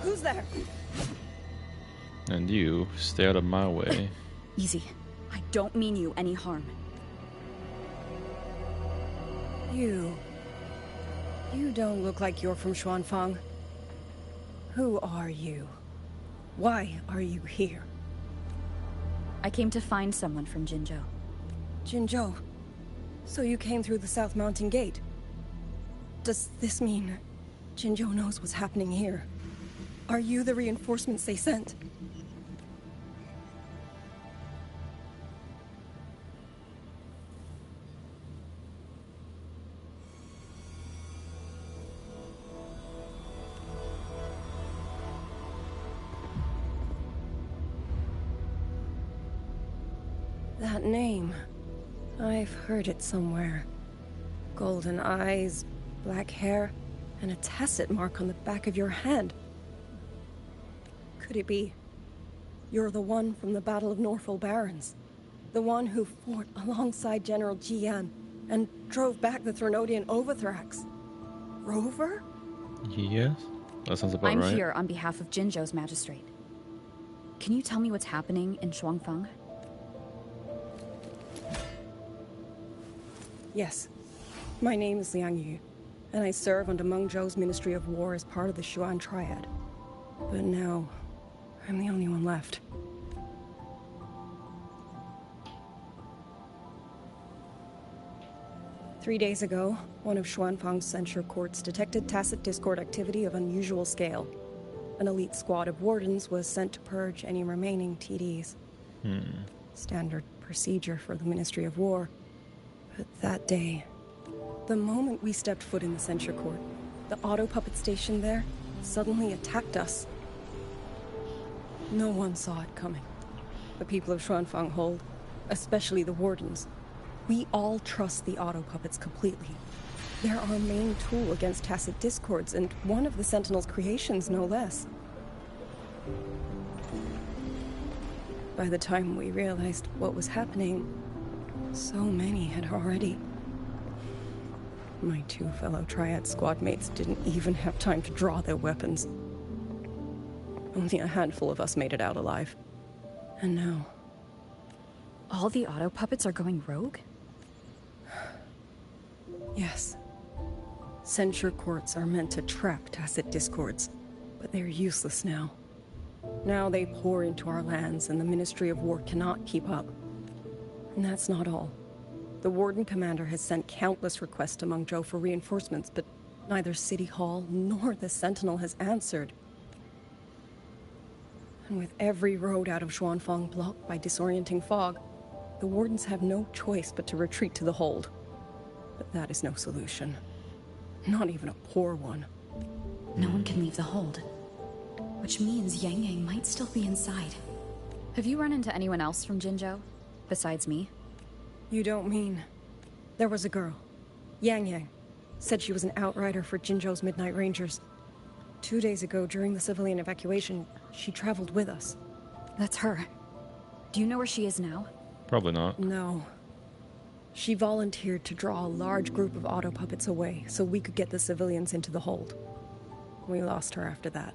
Who's there? And you, stay out of my way. Easy. I don't mean you any harm. You don't look like you're from Xuanfang. Who are you? Why are you here? I came to find someone from Jinzhou. Jinzhou? So you came through the South Mountain Gate? Does this mean Jinzhou knows what's happening here? Are you the reinforcements they sent? That name. I've heard it somewhere. Golden eyes, black hair, and a tacit mark on the back of your head. Could it be? You're the one from the Battle of Norfolk Barrens. The one who fought alongside General Jian and drove back the Threnodian Overthrax. Rover? Yes? That sounds about right. I'm here on behalf of Jinzhou's magistrate. Can you tell me what's happening in Xuanfang? Yes. My name is Liang Yu, and I serve under Meng Zhou's Ministry of War as part of the Xuan Triad. But now, I'm the only one left. Three days ago, one of Xuanfang's censure courts detected tacit discord activity of unusual scale. An elite squad of wardens was sent to purge any remaining TDs. Standard procedure for the Ministry of War. But that day, the moment we stepped foot in the censure court, the auto puppet station there suddenly attacked us. No one saw it coming. The people of Xuanfang hold, especially the wardens. We all trust the auto puppets completely. They're our main tool against tacit discords, and one of the Sentinel's creations, no less. By the time we realized what was happening, so many had already... My two fellow Triad squad mates didn't even have time to draw their weapons. Only a handful of us made it out alive. And now... All the auto puppets are going rogue? Yes. Censure courts are meant to trap tacit discords, but they're useless now. Now they pour into our lands, and the Ministry of War cannot keep up. And that's not all. The Warden Commander has sent countless requests to Meng Zhou for reinforcements, but neither City Hall nor the Sentinel has answered. And with every road out of Xuanfang blocked by disorienting fog, the Wardens have no choice but to retreat to the hold. But that is no solution. Not even a poor one. No one can leave the hold. Which means Yang Yang might still be inside. Have you run into anyone else from Jinzhou, besides me? You don't mean... There was a girl, Yang Yang. Said she was an outrider for Jinzhou's Midnight Rangers. 2 days ago, during the civilian evacuation, she traveled with us. That's her. Do you know where she is now? Probably not. No. She volunteered to draw a large group of auto puppets away so we could get the civilians into the hold. We lost her after that.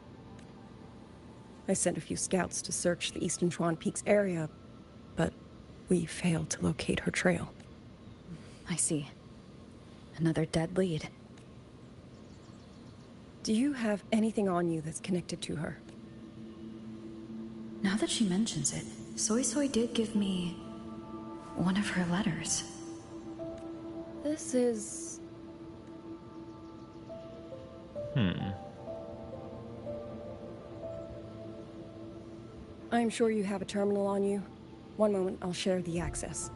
I sent a few scouts to search the Eastern Chuan Peaks area, but we failed to locate her trail. I see. Another dead lead. Do you have anything on you that's connected to her? Now that she mentions it, Soy Soy did give me one of her letters. This is... I'm sure you have a terminal on you. One moment, I'll share the access.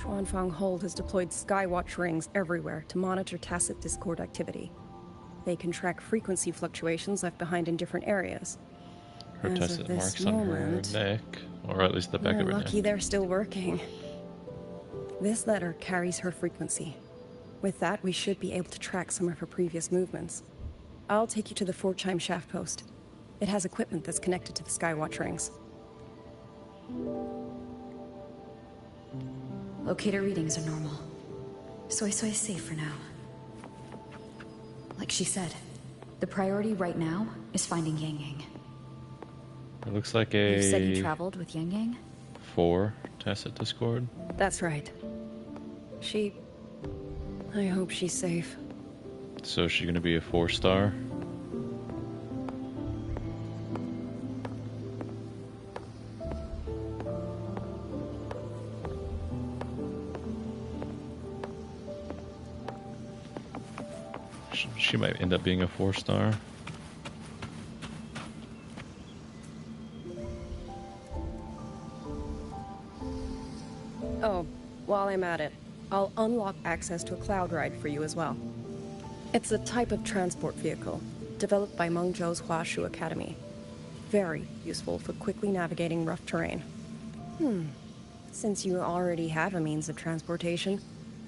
Xuanfang Hold has deployed Skywatch rings everywhere to monitor Tacit Discord activity. They can track frequency fluctuations left behind in different areas. Her Tacit marks on her neck, or at least the back of her neck. Lucky they're still working. This letter carries her frequency. With that, we should be able to track some of her previous movements. I'll take you to the Fort-Chime Shaft Post. It has equipment that's connected to the Skywatch rings. Locator readings are normal. Soy Soy is safe for now. Like she said, the priority right now is finding Yang Yang. It looks like a... You said you traveled with Yang Yang? 4 Tacit Discord. That's right. I hope she's safe. So is she gonna be a 4-star? She might end up being a 4-star. Oh, while I'm at it, I'll unlock access to a cloud ride for you as well. It's a type of transport vehicle, developed by Mengzhou's Huashu Academy. Very useful for quickly navigating rough terrain. Since you already have a means of transportation,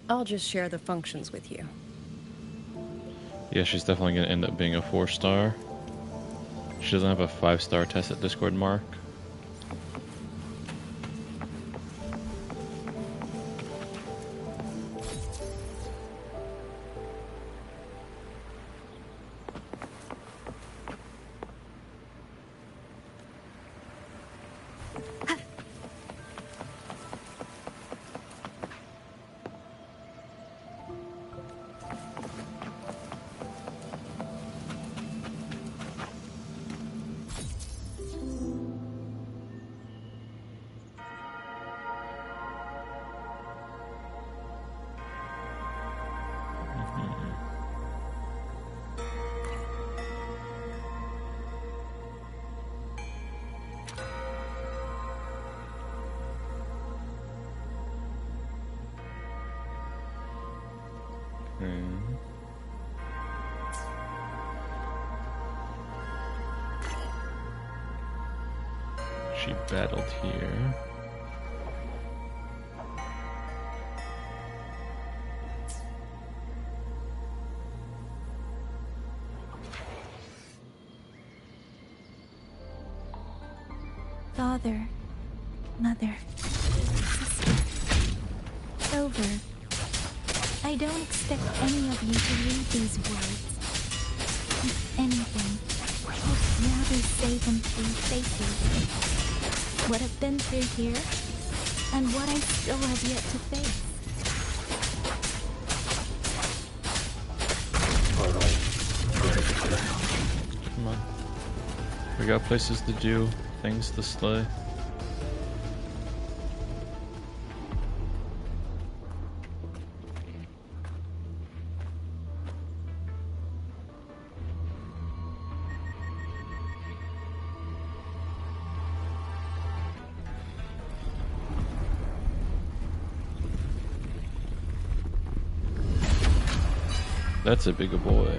I'll just share the functions with you. Yeah, she's definitely going to end up being a 4-star. She doesn't have a 5-star Tacit Discord mark. She battled here. Father, Mother, Sister, Over. I don't expect any of you to read these words. If anything, I'd rather say them to your faces. What I've been through here, and what I still have yet to face. Come on. We got places to do, things to slay. That's a bigger boy.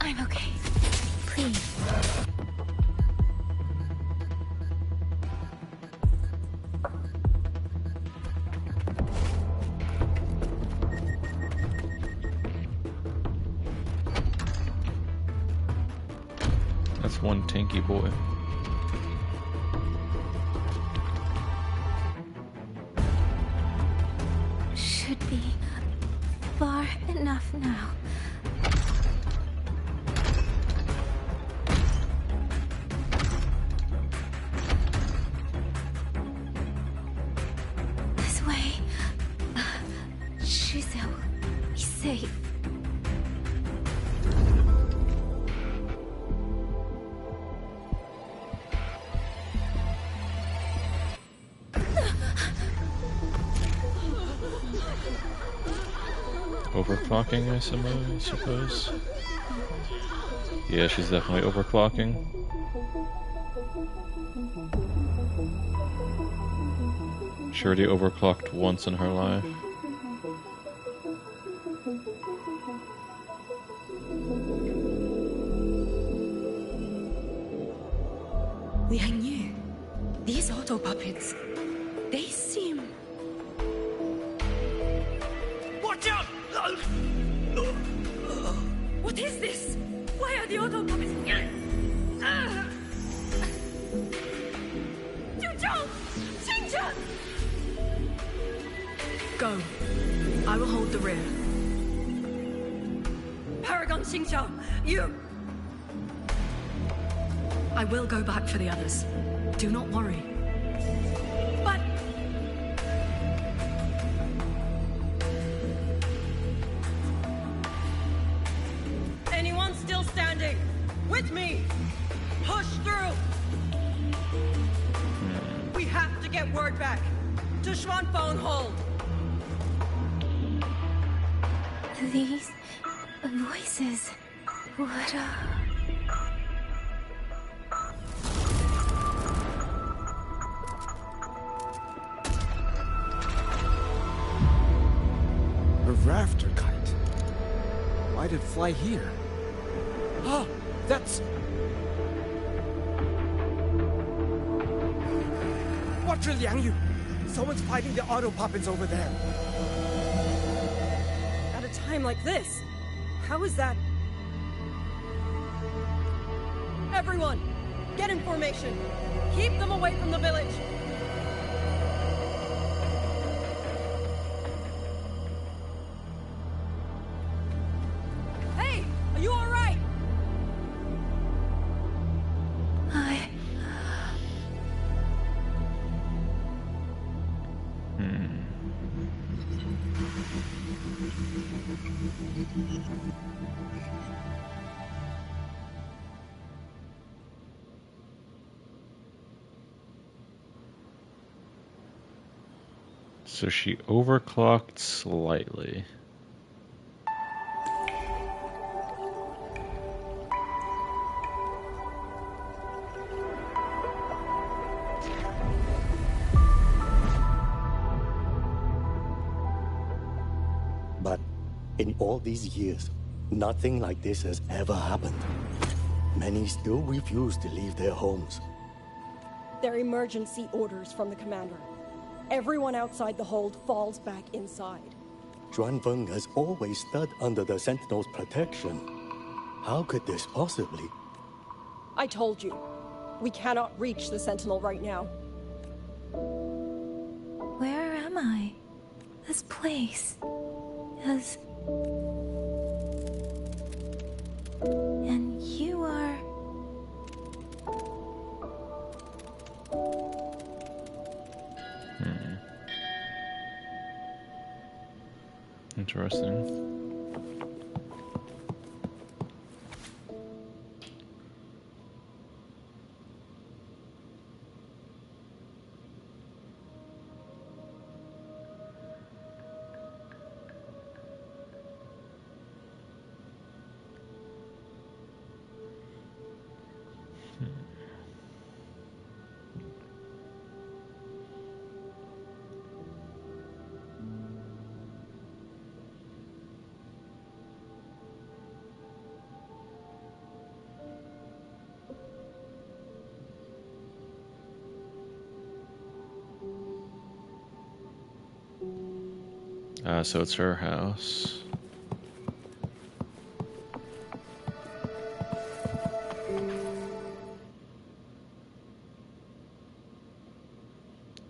I'm okay. Please. That's one tanky boy. Should be far enough now. This way. Shise will be safe. Overclocking, I suppose. Yeah, she's definitely overclocking. She already overclocked once in her life. Liang Yu, these auto puppets, they seem... Watch out! What is this? Why are the auto puppets... Go. I will hold the rear. Paragon Xingqiao, you... I will go back for the others. Do not worry. But... Anyone still standing? With me! Push through! We have to get word back. To Xuanfeng Hold! These voices... What A rafter kite. Why'd it fly here? Oh, that's... Watch your Liang Yu! Someone's fighting the auto puppets over there. At a time like this, how is that? Everyone, get in formation. Keep them away from the village. Hey, are you all right? So she overclocked slightly. But in all these years, nothing like this has ever happened. Many still refuse to leave their homes. They're emergency orders from the commander. Everyone outside the hold falls back inside. Xuanfeng has always stood under the Sentinel's protection. How could this possibly? I told you, we cannot reach the Sentinel right now. Where am I? This place is... And you are... Interesting. So it's her house.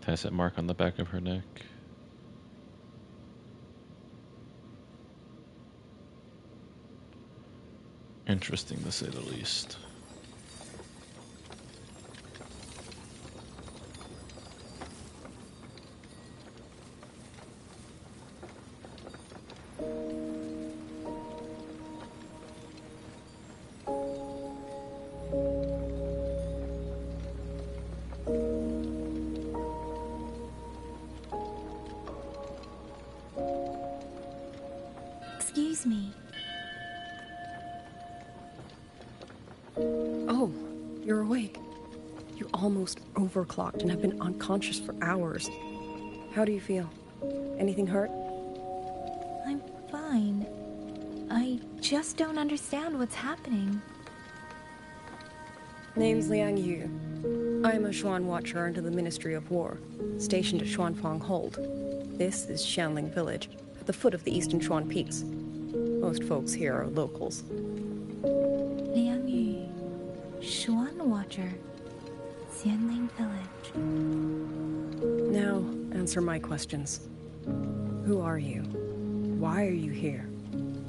Tacit mark on the back of her neck. Interesting, to say the least. Excuse me. Oh, you're awake. You almost overclocked and have been unconscious for hours. How do you feel? Anything hurt? I'm fine. I just don't understand what's happening. Name's Liang Yu. I'm a Xuan Watcher under the Ministry of War, stationed at Xuanfang Hold. This is Xianling Village, at the foot of the Eastern Xuan Peaks. Most folks here are locals. Liang Yu, Xuan Watcher, Xianling Village. Now, answer my questions. Who are you? Why are you here?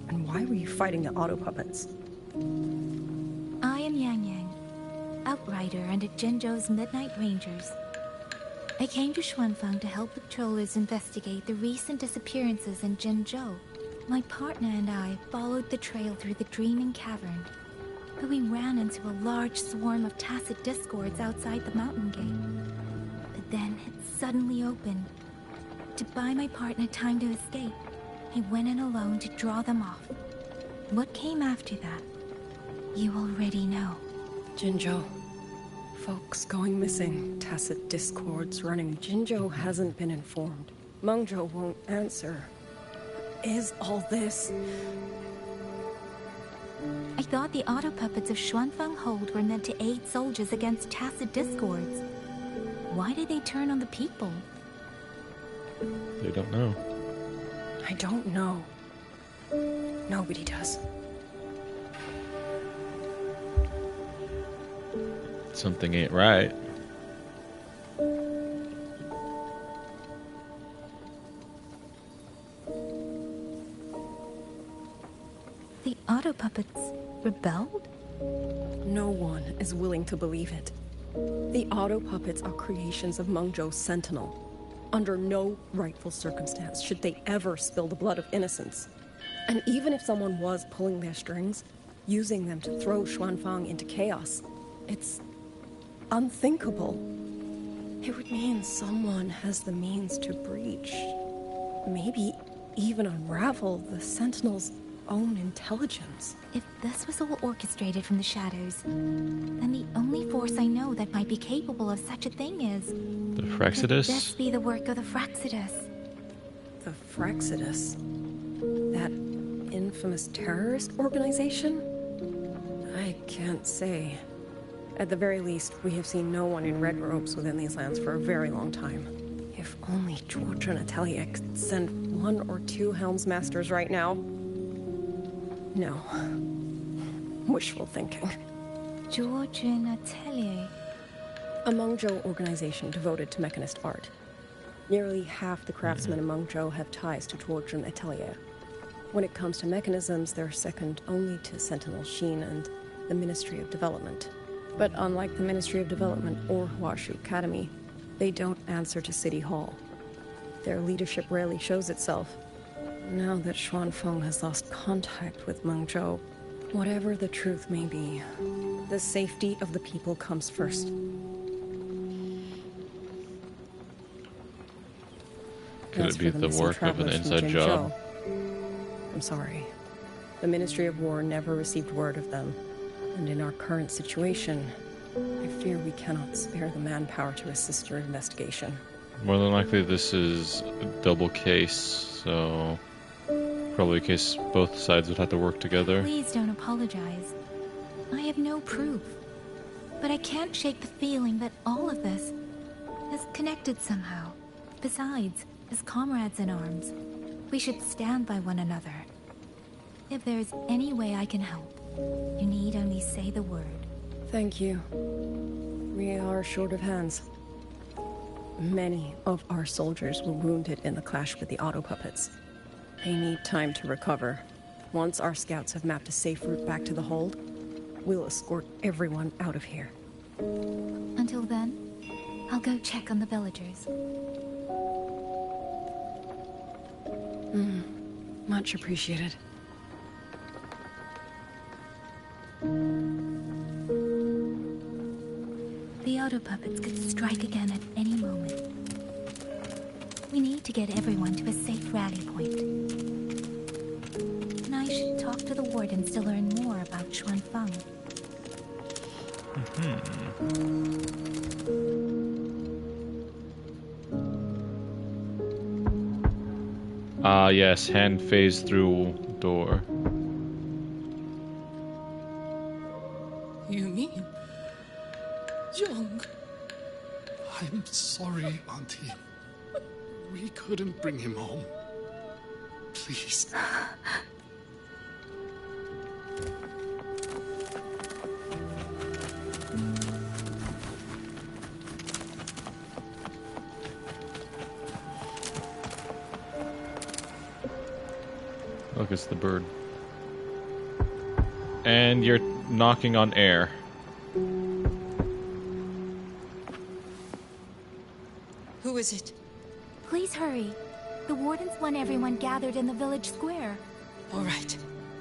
And why were you fighting the auto puppets? I am Yang Yang, Outrider under Jinzhou's Midnight Rangers. I came to Xuanfang to help patrollers investigate the recent disappearances in Jinzhou. My partner and I followed the trail through the Dreaming Cavern, but we ran into a large swarm of tacit discords outside the mountain gate. But then it suddenly opened. To buy my partner time to escape, I went in alone to draw them off. What came after that, you already know. Jinzhou. Folks going missing, tacit discords running. Jinzhou hasn't been informed. Mengzhou won't answer. Is all this? I thought the auto puppets of Xuanfang Hold were meant to aid soldiers against tacit discords. Why did they turn on the people? They don't know. I don't know. Nobody does. Something ain't right. The auto puppets rebelled? No one is willing to believe it. The auto puppets are creations of Mengzhou's Sentinel. Under no rightful circumstance should they ever spill the blood of innocents. And even if someone was pulling their strings, using them to throw Xuanfang into chaos, it's unthinkable. It would mean someone has the means to breach, maybe even unravel the Sentinel's own intelligence. If this was all orchestrated from the shadows, then the only force I know that might be capable of such a thing is... The Fraxidus? Could this be the work of the Fraxidus? The Fraxidus? That infamous terrorist organization? I can't say. At the very least, we have seen no one in red robes within these lands for a very long time. If only George and Atelier could send 1 or 2 Helms Masters right now. No. Wishful thinking. George and Atelier? A Mengzhou organization devoted to mechanist art. Nearly half the craftsmen in Mengzhou have ties to George and Atelier. When it comes to mechanisms, they're second only to Sentinel Xin and the Ministry of Development. But unlike the Ministry of Development or Huashu Academy, they don't answer to City Hall. Their leadership rarely shows itself. Now that Xuanfeng has lost contact with Mengzhou, whatever the truth may be, the safety of the people comes first. Could it be the work of an inside job? I'm sorry. The Ministry of War never received word of them. And in our current situation, I fear we cannot spare the manpower to assist your investigation. More than likely this is a double case, so probably a case both sides would have to work together. Please don't apologize. I have no proof. But I can't shake the feeling that all of this is connected somehow. Besides, as comrades in arms, We should stand by one another. If there's any way I can help, you need only say the word. Thank you. We are short of hands. Many of our soldiers were wounded in the clash with the auto puppets. They need time to recover. Once our scouts have mapped a safe route back to the hold, we'll escort everyone out of here. Until then, I'll go check on the villagers. Much appreciated. The auto puppets could strike again at any moment. We need to get everyone to a safe rally point. And I should talk to the wardens to learn more about Xuanfang. Yes, hand phase through door. You mean... Young? I'm sorry, Auntie. We couldn't bring him home. Please. Look, it's the bird. And you're knocking on air. Who is it? Please hurry. The wardens want everyone gathered in the village square. All right.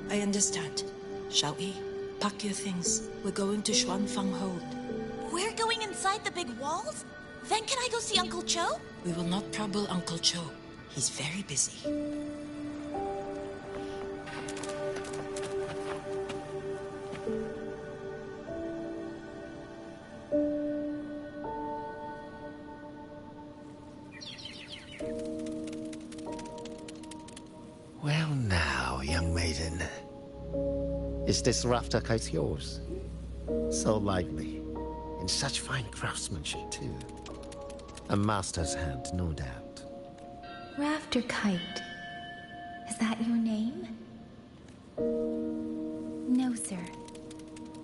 I understand. Shall we? Pack your things. We're going to Xuanfang Hold. We're going inside the big walls? Then can I go see Uncle Cho? We will not trouble Uncle Cho. He's very busy. Well now, young maiden. Is this rafter kite yours? So lively, and such fine craftsmanship too. A master's hand, no doubt. Rafter Kite. Is that your name? No, sir.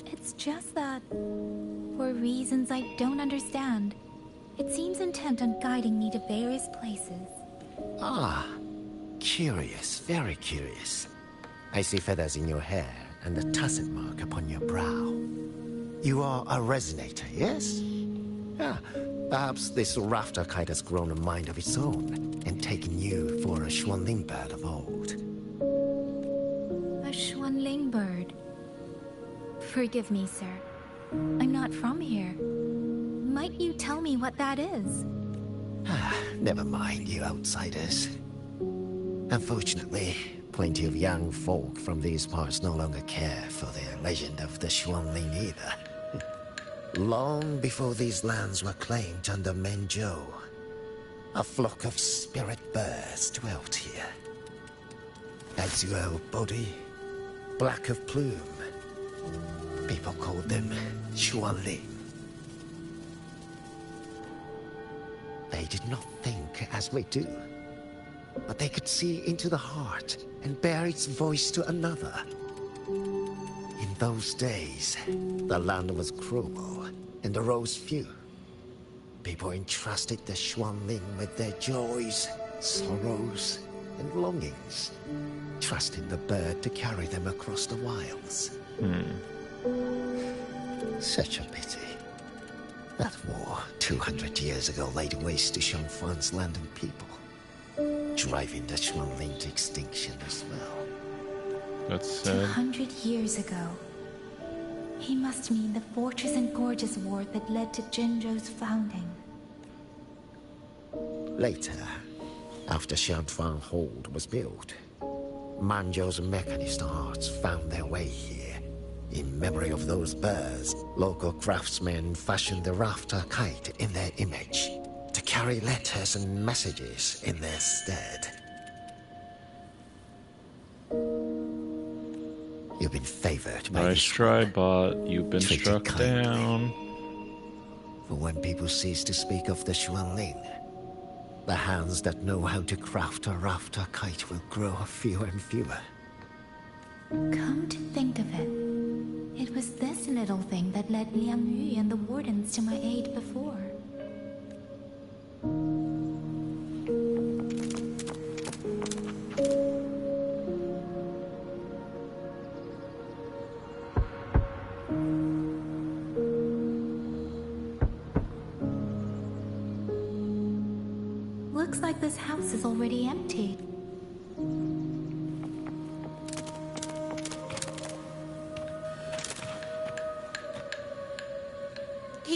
It's just that, for reasons I don't understand, it seems intent on guiding me to various places. Ah, curious, very curious. I see feathers in your hair and a tacet mark upon your brow. You are a resonator, yes? Ah, perhaps this rafter kite has grown a mind of its own and taken you for a Xuanling bird of old. A Xuanling bird. Forgive me, sir. I'm not from here. Might you tell me what that is? Ah, never mind, you outsiders. Unfortunately, plenty of young folk from these parts no longer care for the legend of the Xuanling either. Long before these lands were claimed under Menzhou, a flock of spirit birds dwelt here. Azure body, black of plume. People called them Xuanling. They did not think as we do, but they could see into the heart and bear its voice to another. In those days, the land was cruel and the roads few. People entrusted the Xuanling with their joys, sorrows, and longings, trusting the bird to carry them across the wilds. Such a pity. That war 200 years ago laid waste to Xuanfang's land and people, driving the Xuanling to extinction as well. That's sad. 200 years ago. He must mean the Fortress and Gorges War that led to Jinzhou's founding. Later, after Xuanfang Hold was built, Manzhou's mechanist arts found their way here. In memory of those birds, local craftsmen fashioned the rafter kite in their image to carry letters and messages in their stead. You've been favored by Nice try, but you've been struck down. For when people cease to speak of the Xuanling, the hands that know how to craft a rafter kite will grow fewer and fewer. Come to think of it, it was this little thing that led Liang Yu and the wardens to my aid before. Looks like this house is already empty.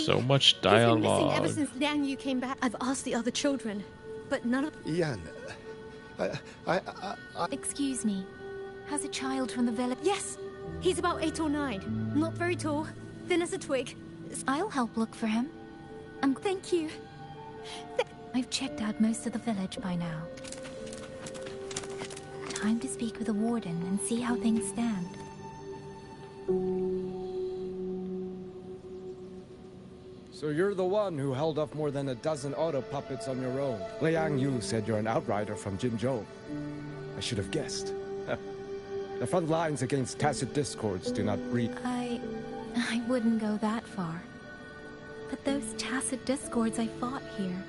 So much He's been missing ever dialogue. since Liang Yu came back. I've asked the other children, but none of... Yan, Excuse me. Has a child from the village... Yes! He's about 8 or 9. Not very tall. Thin as a twig. I'll help look for him. Thank you. I've checked out most of the village by now. Time to speak with the warden and see how things stand. So you're the one who held off more than a dozen auto puppets on your own. Liang Yu said you're an outrider from Jinzhou. I should have guessed. The front lines against tacit discords do not breed. I wouldn't go that far. But those tacit discords I fought here,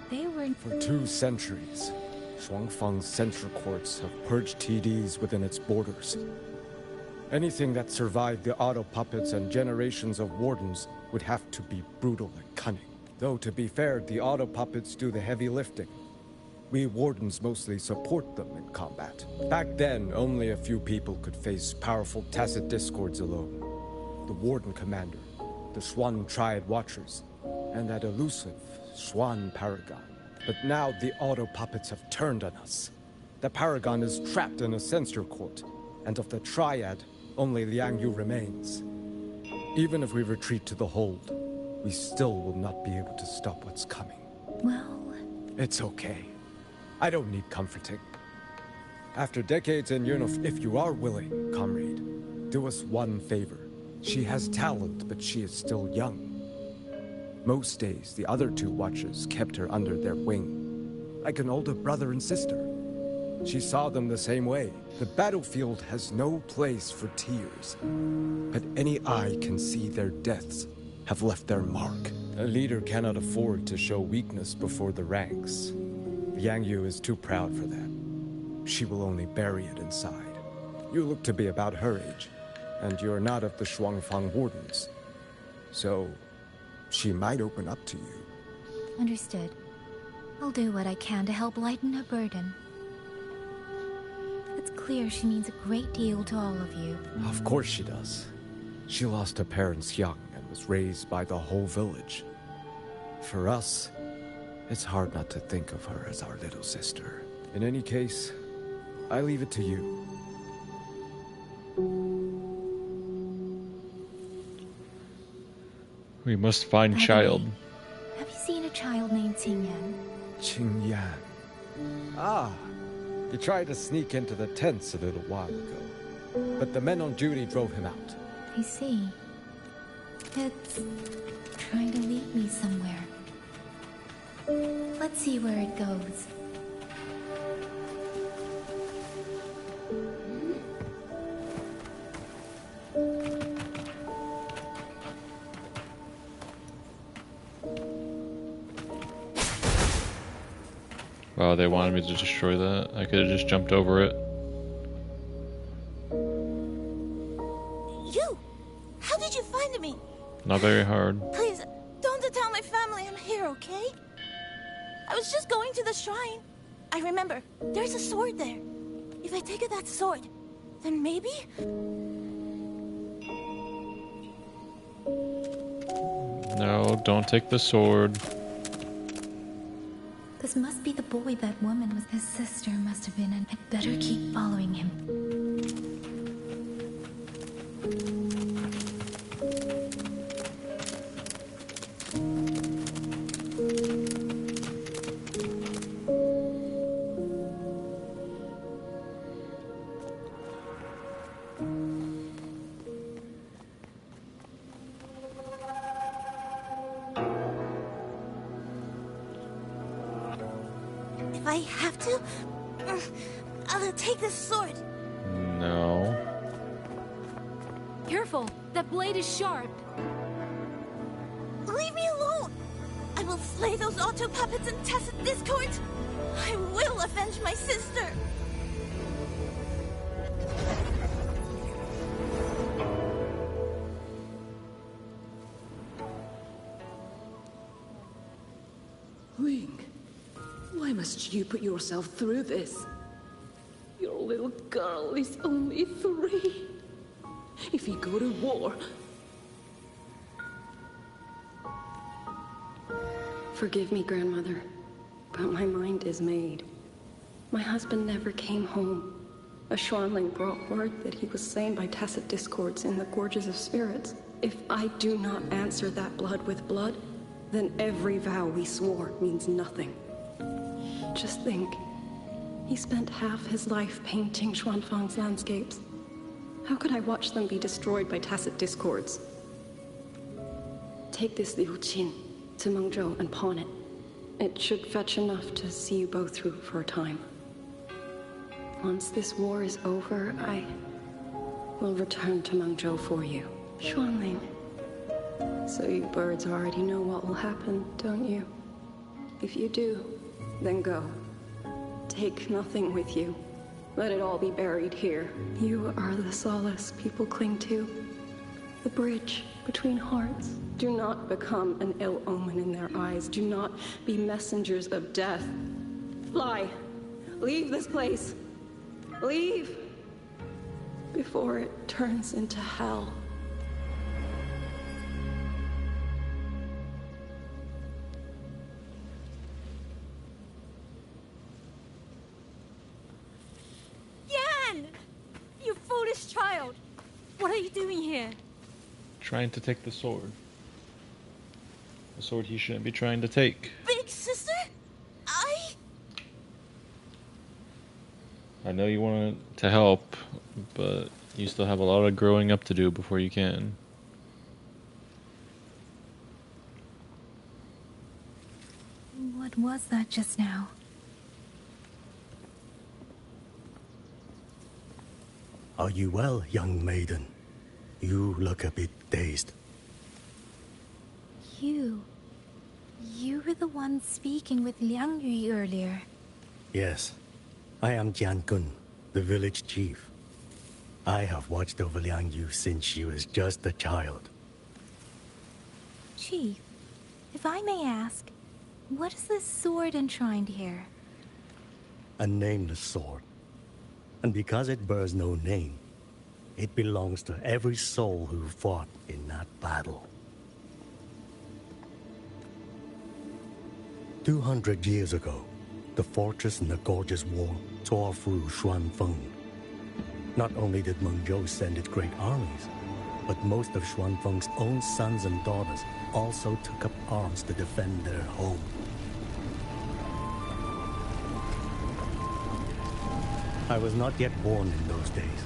they were... For 2 centuries, Shuangfang's censure courts have purged TDs within its borders. Anything that survived the auto puppets and generations of wardens would have to be brutal and cunning. Though, to be fair, the auto puppets do the heavy lifting. We wardens mostly support them in combat. Back then, only a few people could face powerful tacit discords alone. The warden commander, the Xuan Triad Watchers, and that elusive Xuan Paragon. But now the auto puppets have turned on us. The Paragon is trapped in a censure court, and of the Triad, only Liang Yu remains. Even if we retreat to the hold, we still will not be able to stop what's coming. Well... It's okay. I don't need comforting. After decades in Yunuf, if you are willing, comrade, do us one favor. She has talent, but she is still young. Most days, the other 2 watchers kept her under their wing, like an older brother and sister. She saw them the same way. The battlefield has no place for tears, but any eye can see their deaths have left their mark. A leader cannot afford to show weakness before the ranks. Liang Yu is too proud for that. She will only bury it inside. You look to be about her age, and you're not of the Shuangfang Wardens. So, she might open up to you. Understood. I'll do what I can to help lighten her burden. It's clear she means a great deal to all of you. Of course she does. She lost her parents young and was raised by the whole village. For us, it's hard not to think of her as our little sister. In any case, I leave it to you. We must find child. Have you seen a child named Qingyan? Qingyan. Ah, he tried to sneak into the tents a little while ago, but the men on duty drove him out. I see. It's trying to lead me somewhere. Let's see where it goes. Wow, they wanted me to destroy that. I could have just jumped over it. You! How did you find me? Not very hard. Please, don't tell my family I'm here, okay? I was just going to the shrine. I remember, there's a sword there. If I take that sword, then maybe... No, don't take the sword. This must be the boy that woman was. His sister must have been, and I'd better keep following him. if I have to, I'll take this sword. No. Careful! That blade is sharp! Leave me alone! I will slay those auto puppets and Tacit Discord! I will avenge my sister! Wing, why must you put yourself through this? Your little girl is only 3. If you go to war... Forgive me, Grandmother, but my mind is made. My husband never came home. A Xuanling brought word that he was slain by Tacit Discords in the Gorges of Spirits. If I do not answer that blood with blood, then every vow we swore means nothing. Just think, he spent half his life painting Xuanfang's landscapes. How could I watch them be destroyed by Tacit Discords? Take this Liu Qin to Mengzhou and pawn it. It should fetch enough to see you both through for a time. Once this war is over, I will return to Mengzhou for you. Xuanling. So you birds already know what will happen, don't you? If you do, then go. Take nothing with you. Let it all be buried here. You are the solace people cling to. The bridge between hearts. Do not become an ill omen in their eyes. Do not be messengers of death. Fly. Leave this place. Leave. Before it turns into hell. Yan! You foolish child! What are you doing here? Trying to take the sword. The sword he shouldn't be trying to take. Big sister? I know you want to help, but you still have a lot of growing up to do before you can. What was that just now? Are you well, young maiden? You look a bit dazed. You were the one speaking with Liang Yu earlier. Yes, I am Jian Kun, the village chief. I have watched over Liang Yu since she was just a child. Chief, if I may ask, what is this sword enshrined here? A nameless sword. And because it bears no name, it belongs to every soul who fought in that battle. 200 years ago, the fortress in the Gorgeous War tore through Xuanfeng. Not only did Mengzhou send its great armies, but most of Xuanfeng's own sons and daughters also took up arms to defend their home. I was not yet born in those days.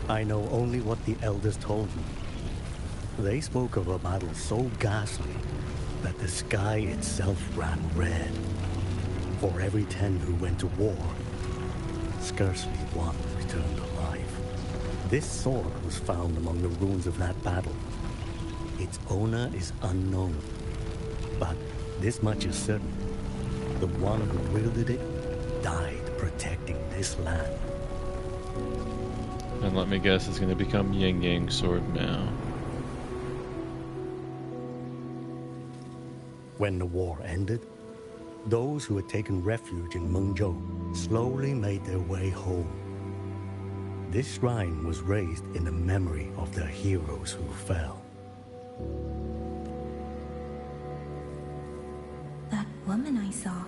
I know only what the elders told me. They spoke of a battle so ghastly that the sky itself ran red. For every 10 who went to war, scarcely one returned alive. This sword was found among the ruins of that battle. Its owner is unknown, but this much is certain. The one who wielded it died protecting this land. And let me guess, it's going to become Yang Yang's sword now. When the war ended, those who had taken refuge in Mengzhou slowly made their way home. This shrine was raised in the memory of the heroes who fell. That woman I saw,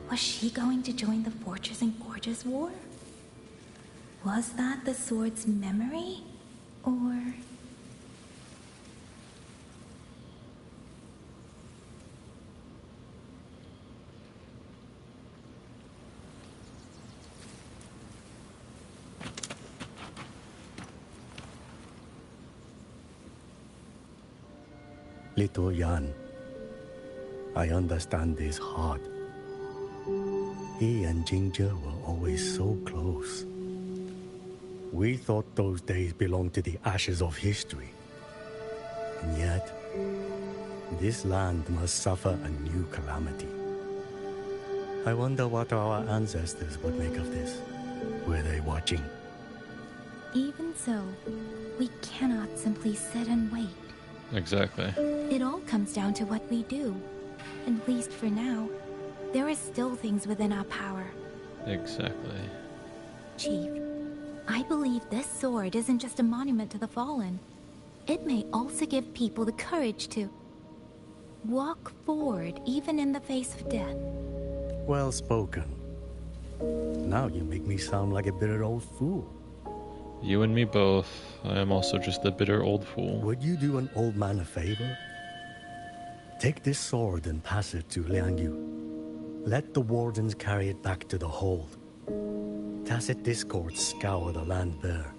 was she going to join the Fortress and Gorgeous War? Was that the sword's memory? Or... Little Yan, I understand this hard. He and Jinja were always so close. We thought those days belonged to the ashes of history. And yet, this land must suffer a new calamity. I wonder what our ancestors would make of this. Were they watching? Even so, we cannot simply sit and wait. Exactly. It all comes down to what we do. At least for now, there are still things within our power. Exactly. Chief, I believe this sword isn't just a monument to the fallen. It may also give people the courage to walk forward even in the face of death. Well spoken. Now you make me sound like a bitter old fool. You and me both. I am also just a bitter old fool. Would you do an old man a favor? Take this sword and pass it to Liang Yu. Let the wardens carry it back to the hold. Tacit discords scour the land bare.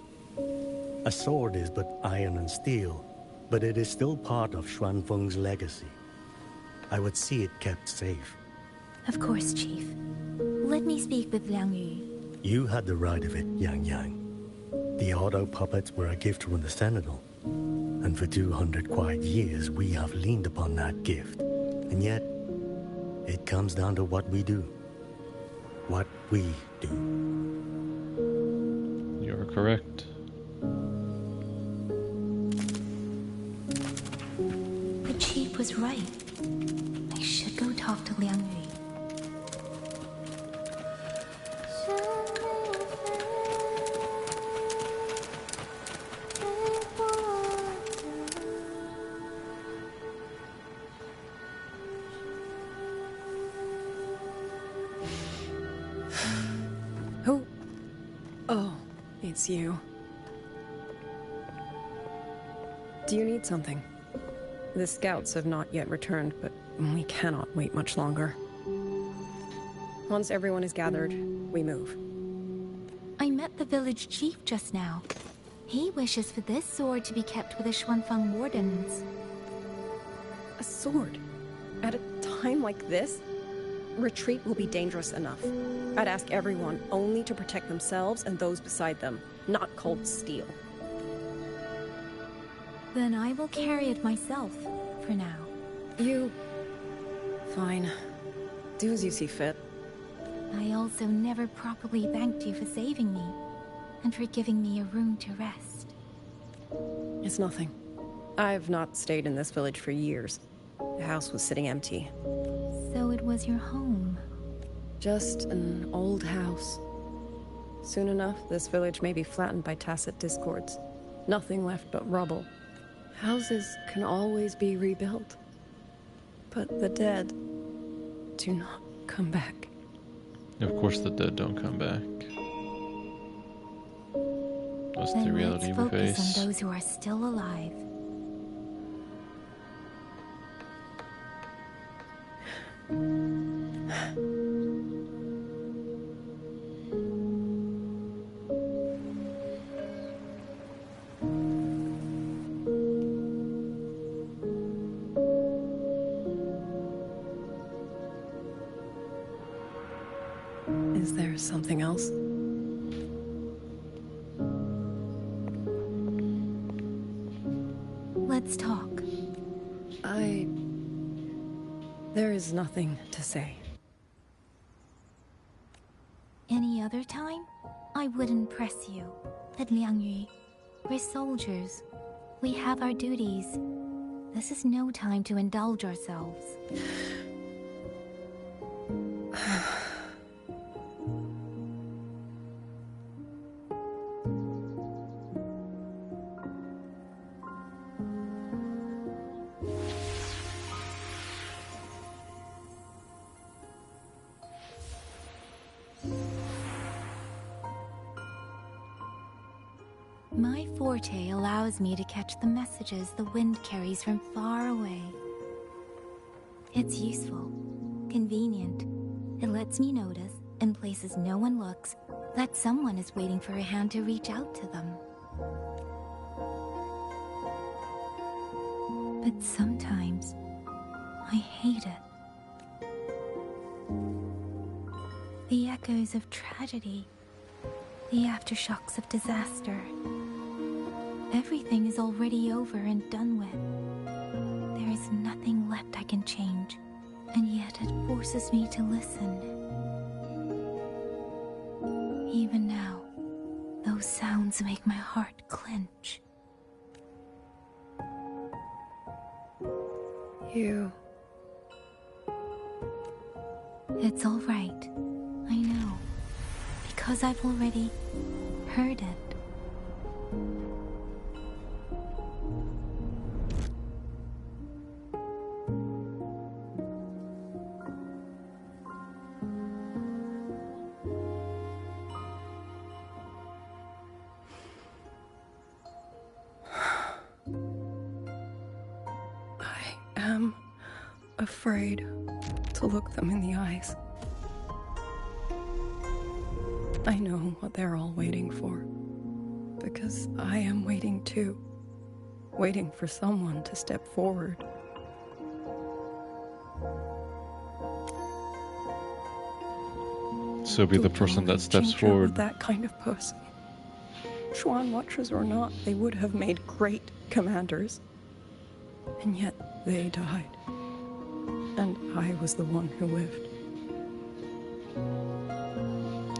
A sword is but iron and steel, but it is still part of Xuanfeng's legacy. I would see it kept safe. Of course, Chief. Let me speak with Liang Yu. You had the right of it, Yang Yang. The auto puppets were a gift from the Sentinel. And for 200 quiet years, we have leaned upon that gift. And yet, it comes down to what we do. What we do. You are correct. The Chief was right. I should go talk to Liang Yu. It's you. Do you need something? The scouts have not yet returned, but we cannot wait much longer. Once everyone is gathered, we move. I met the village chief just now. He wishes for this sword to be kept with the Xuanfang wardens. A sword? At a time like this? Retreat will be dangerous enough. I'd ask everyone only to protect themselves and those beside them, not cold steel. Then I will carry it myself, for now. You... Fine. Do as you see fit. I also never properly thanked you for saving me, and for giving me a room to rest. It's nothing. I've not stayed in this village for years. The house was sitting empty. So it was your home? Just an old house. Soon enough, this village may be flattened by tacit discords. Nothing left but rubble. Houses can always be rebuilt. But the dead do not come back. Of course the dead don't come back. That's the reality we face. Focus on those who are still alive. Is there something else? Let's talk. There is nothing to say. Any other time, I wouldn't press you. But Liang Yu, we're soldiers. We have our duties. This is no time to indulge ourselves. My forte allows me to catch the messages the wind carries from far away. It's useful, convenient. It lets me notice, in places no one looks, that someone is waiting for a hand to reach out to them. But sometimes, I hate it. echoes of tragedy, the aftershocks of disaster. Everything is already over and done with. There is nothing left I can change, and yet it forces me to listen. Even now, those sounds make my heart clench. You... It's all right. I know. Because I've already heard it. I am afraid to look them in the eyes. I know what they're all waiting for, because I am waiting too. Waiting for someone to step forward. So be the person that steps forward. That kind of person. Xuan Watchers or not, they would have made great commanders. And yet they died. And I was the one who lived.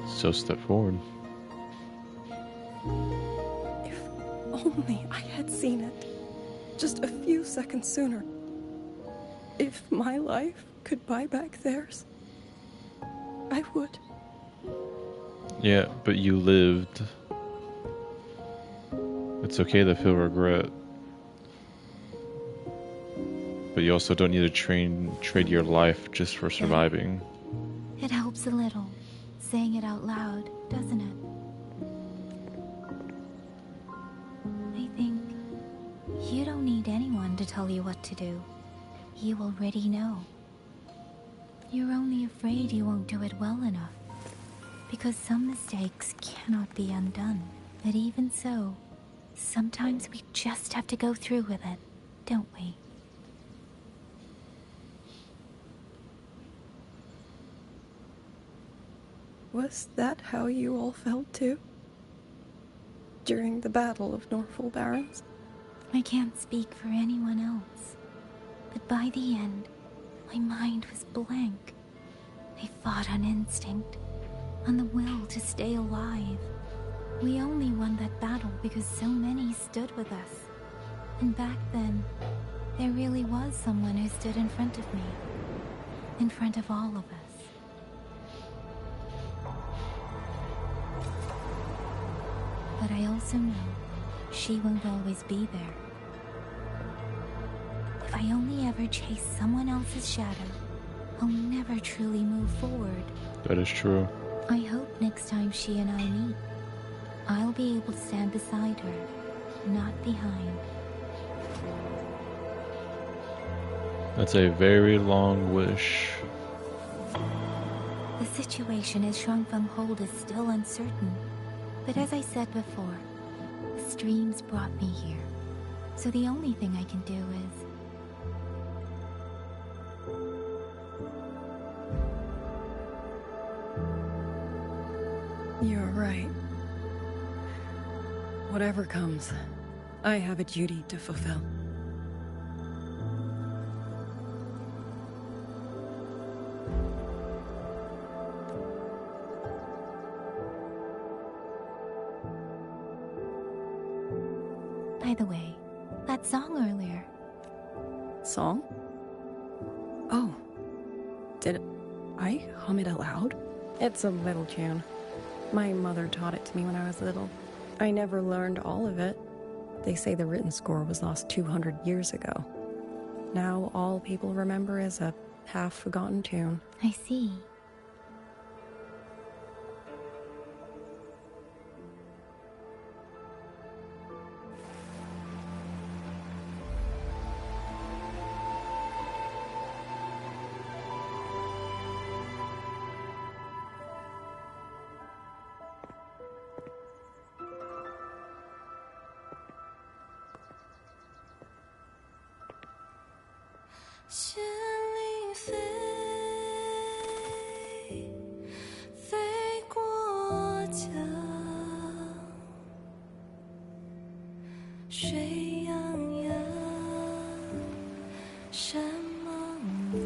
So step forward. If only I had seen it. Just a few seconds sooner. If my life could buy back theirs, I would. Yeah, but you lived. It's okay to feel regret. But you also don't need to trade your life just for surviving. It helps a little, saying it out loud, doesn't it? I think you don't need anyone to tell you what to do. You already know. You're only afraid you won't do it well enough. Because some mistakes cannot be undone. But even so, sometimes we just have to go through with it, don't we? Was that how you all felt too? During the Battle of Norfolk Barrens? I can't speak for anyone else. But by the end, my mind was blank. I fought on instinct, on the will to stay alive. We only won that battle because so many stood with us. And back then, there really was someone who stood in front of me. In front of all of us. But I also know she won't always be there. If I only ever chase someone else's shadow, I'll never truly move forward. That is true. I hope next time she and I meet, I'll be able to stand beside her, not behind. That's a very long wish. The situation at Shuangfeng Hold is still uncertain. But as I said before, the streams brought me here. So the only thing I can do is... You're right. Whatever comes, I have a duty to fulfill. By the way, that song earlier. Song? Oh. Did I hum it aloud? It's a little tune. My mother taught it to me when I was little. I never learned all of it. They say the written score was lost 200 years ago. Now all people remember is a half-forgotten tune. I see. Gently fade 水洋洋，山茫茫。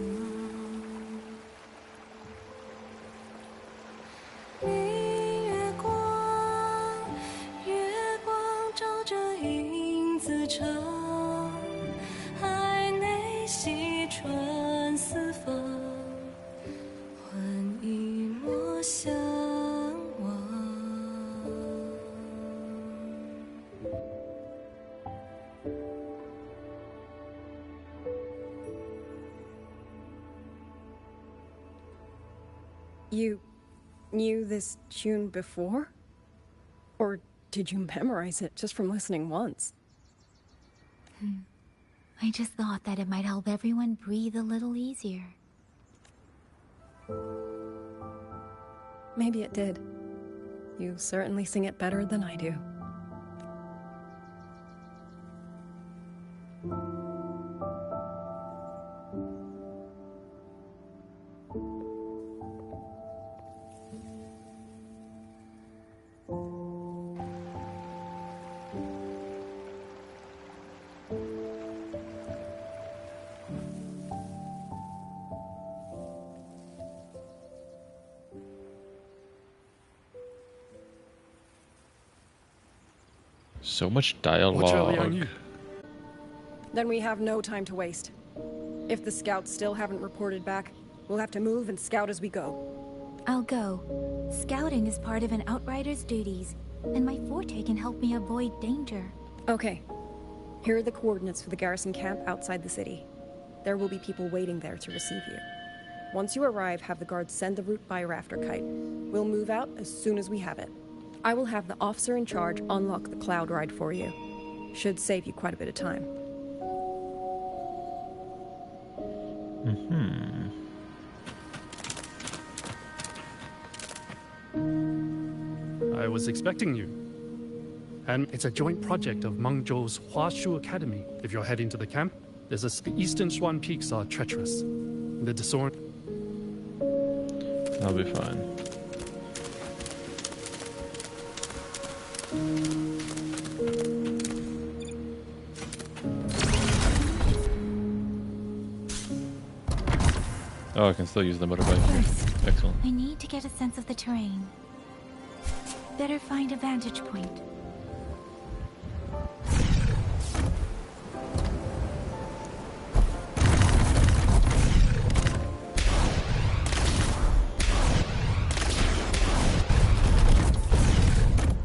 明月光，月光照着影子长，海内细船四方，换一抹相望。You knew this tune before? Or did you memorize it just from listening once? I just thought that it might help everyone breathe a little easier. Maybe it did. You certainly sing it better than I do. So much dialogue. Then we have no time to waste. If the scouts still haven't reported back, we'll have to move and scout as we go. I'll go. Scouting is part of an outrider's duties, and my forte can help me avoid danger. Okay. Here are the coordinates for the garrison camp outside the city. There will be people waiting there to receive you. Once you arrive, have the guards send the route by rafter kite. We'll move out as soon as we have it. I will have the officer in charge unlock the cloud ride for you. Should save you quite a bit of time. I was expecting you. And it's a joint project of Mengzhou's Huashu Academy. If you're heading to the camp, the eastern Swan Peaks are treacherous. The disorder... I'll be fine. Oh, I can still use the motorbike here. Excellent. I need to get a sense of the terrain. Better find a vantage point.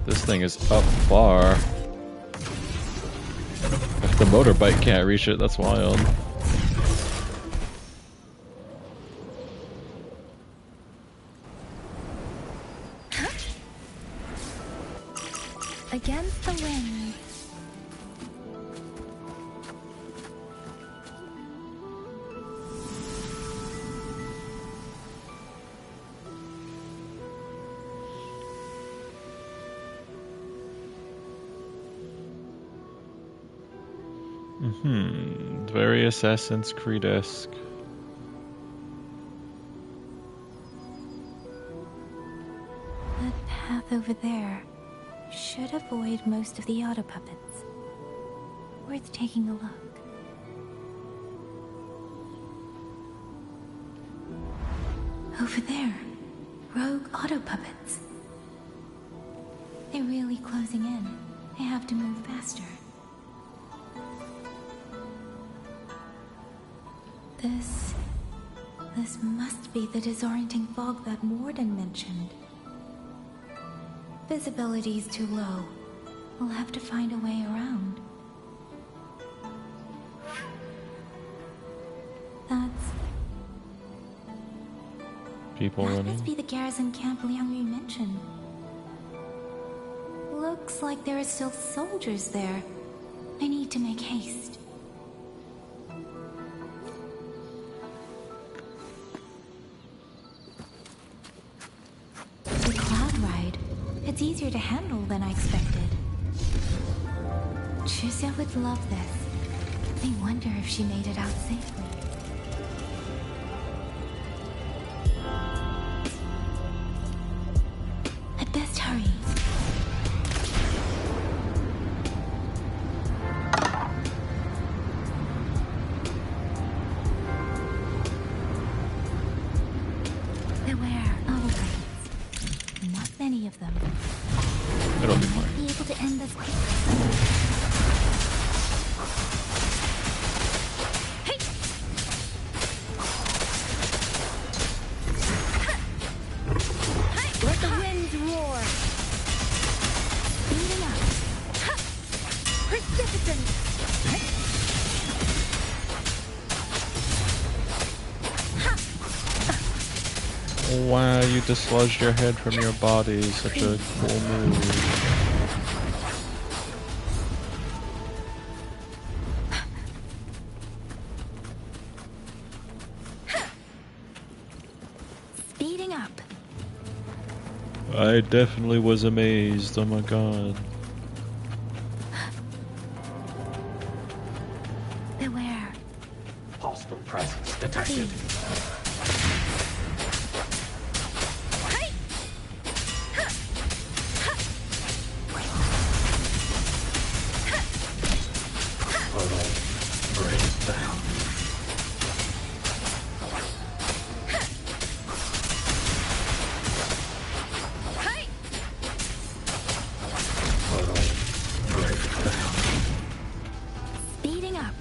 This thing is up far. If the motorbike can't reach it, that's wild. Against the wind. Very Assassin's Creed-esque. That path over there should avoid most of the auto puppets. Worth taking a look. Over there, rogue auto puppets. They're really closing in. I have to move faster. This must be the disorienting fog that Warden mentioned. Visibility's too low. We'll have to find a way around. That's... people running. That must be the garrison camp Liang Yu mentioned. Looks like there are still soldiers there. I need to make haste. It's easier to handle than I expected. Chixia would love this. I wonder if she made it out safely. I'd best hurry. many of them. It'll be fine. Be able to end this. Let the winds roar. Speeding up. Precipitant. Wow, you dislodged your head from your body. Such a cool move. Speeding up. I definitely was amazed. Oh my god. Beware. Hostile presence detected. Speeding up.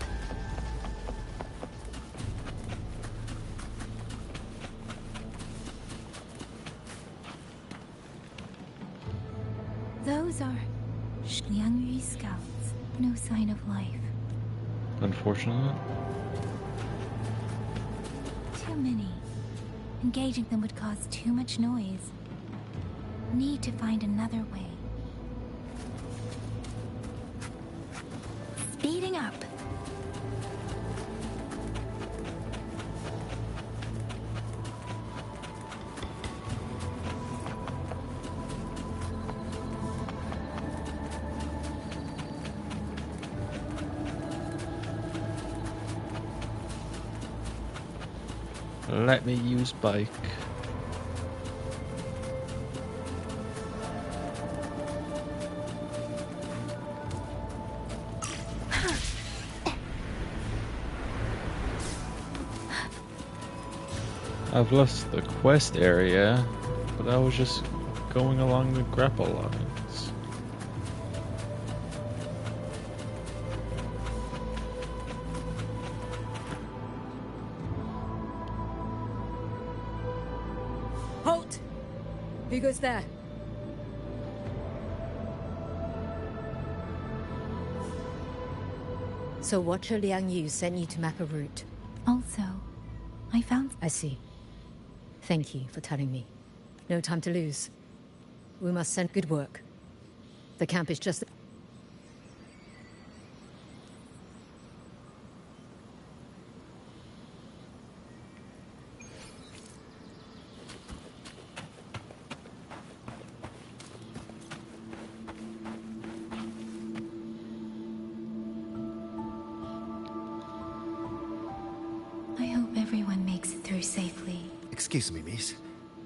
Those are Liangyu scouts. No sign of life. Unfortunate. Too many. Engaging them would cause too much noise. Need to find another way. Speeding up. Let me use bike. I've lost the quest area, but I was just going along the grapple lines. Halt! Who goes there? So Watcher Liang Yu sent you to map a route. Also, I found... I see. Thank you for telling me. No time to lose. We must send good work. The camp is just... I hope everyone makes it through safely. Excuse me, miss.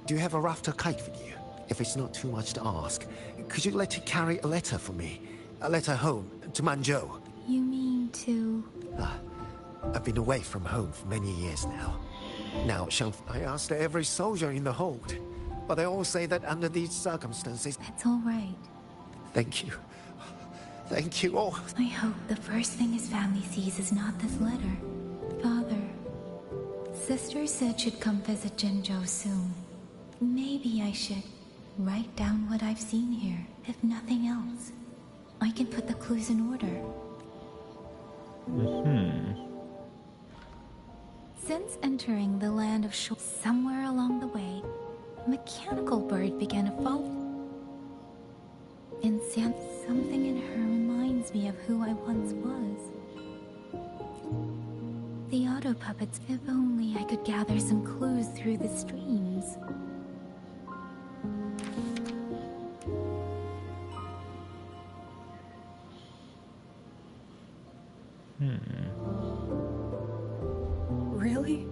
Do you have a rafter kite with you? If it's not too much to ask, could you let it carry a letter for me? A letter home, to Manzhou. You mean to... I've been away from home for many years now. Now, I asked every soldier in the hold, but they all say that under these circumstances... It's all right. Thank you. Thank you all. I hope the first thing his family sees is not this letter. Father, Sister said she'd come visit Jinzhou soon. Maybe I should write down what I've seen here. If nothing else, I can put the clues in order. Since entering the land of Shu, somewhere along the way, a mechanical bird began to fall. And something in her reminds me of who I once was. The auto puppets, if only I could gather some clues through the streams. Really?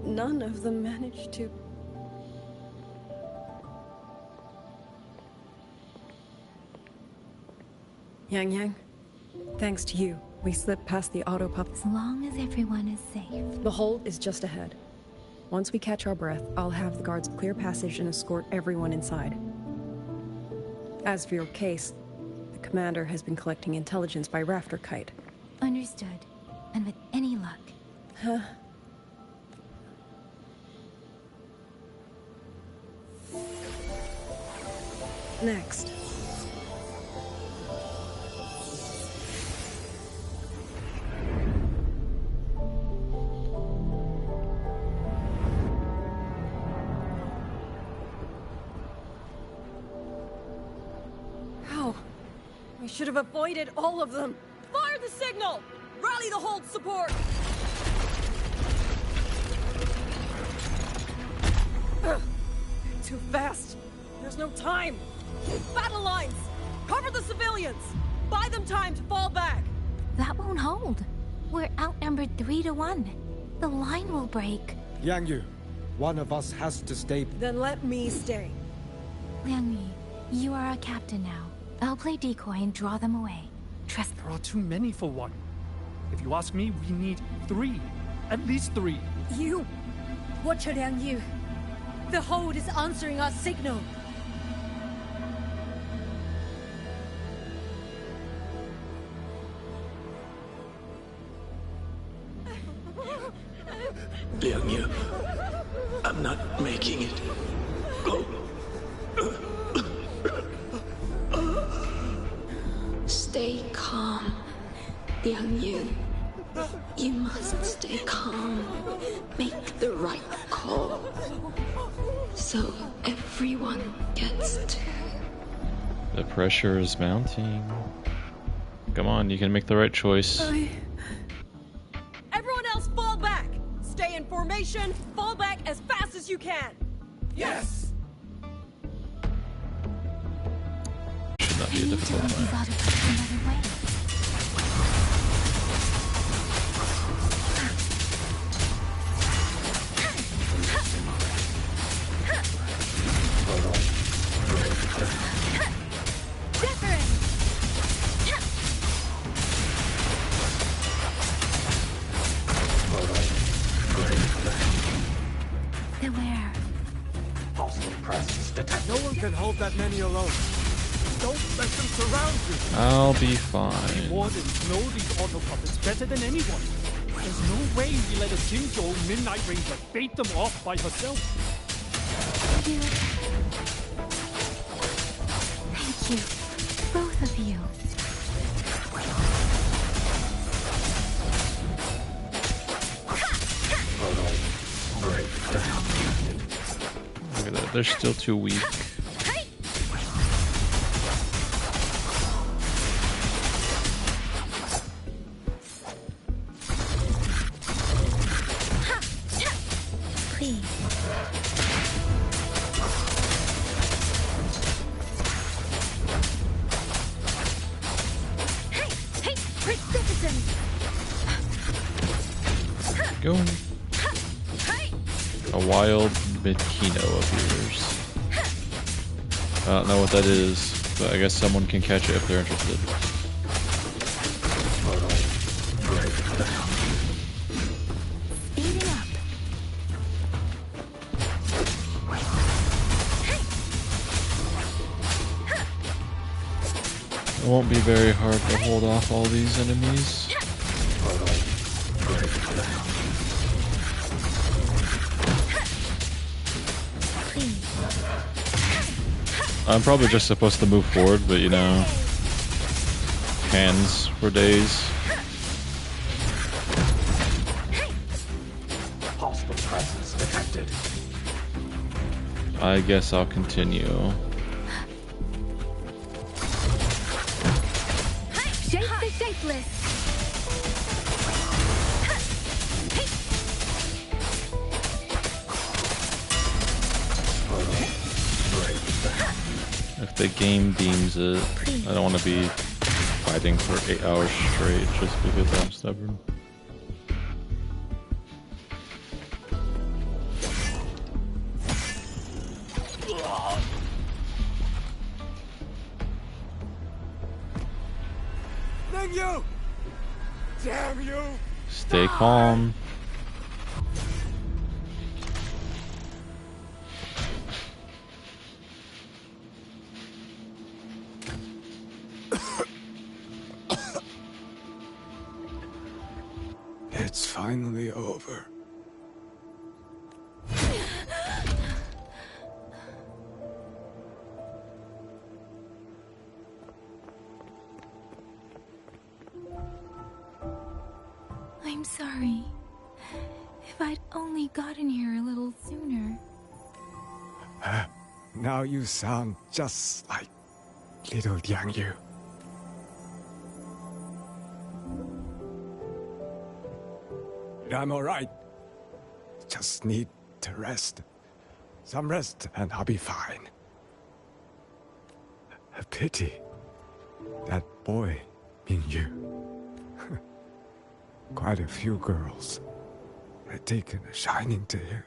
None of them managed to... Yang, thanks to you, we slipped past the auto pup. As long as everyone is safe. The hold is just ahead. Once we catch our breath, I'll have the guards clear passage and escort everyone inside. As for your case, the commander has been collecting intelligence by rafter kite. Understood. And with any luck. Huh? Next. How? We should have avoided all of them. Fire the signal! Rally the hold support! Ugh. Too fast. There's no time. Battle lines! Cover the civilians! Buy them time to fall back! That won't hold. We're outnumbered 3 to 1. The line will break. Yang Yu, one of us has to stay. Then let me stay. Liang Yi, you are our captain now. I'll play decoy and draw them away. Trust me. There are too many for one. If you ask me, we need 3. At least 3. You! Watch her, Liang Yu. The hold is answering our signal. Liang Yu, I'm not making it. Stay calm, Liang Yu. You must stay calm. Make the right call. So everyone gets to... The pressure is mounting. Come on, you can make the right choice. Everyone else fall back! Stay in formation, fall back as fast as you can! Yes! Should not be a difficult fight. No one can hold that many alone. Don't let them surround you. I'll be fine. Wardens know these auto puppets better than anyone. There's no way we let a Jinzhou Midnight Ranger bait them off by herself. Thank you. Both of you. Look at that, they're still too weak. Please. Hey, citizens! Go. A wild Mikino appears. I don't know what that is, but I guess someone can catch it if they're interested. Speeding up. It won't be very hard to hold off all these enemies. I'm probably just supposed to move forward, but you know, hands for days. Hostile presence detected. I guess I'll continue. Shape the shapeless! If the game deems it, I don't want to be fighting for 8 hours straight just because I'm stubborn. Damn you! Damn you! Stay calm. over. I'm sorry. If I'd only gotten here a little sooner. Now you sound just like little Yang Yu. I'm alright. Just need to rest. Some rest and I'll be fine. A pity. That boy, Mingyu. Quite a few girls had taken a shining to him.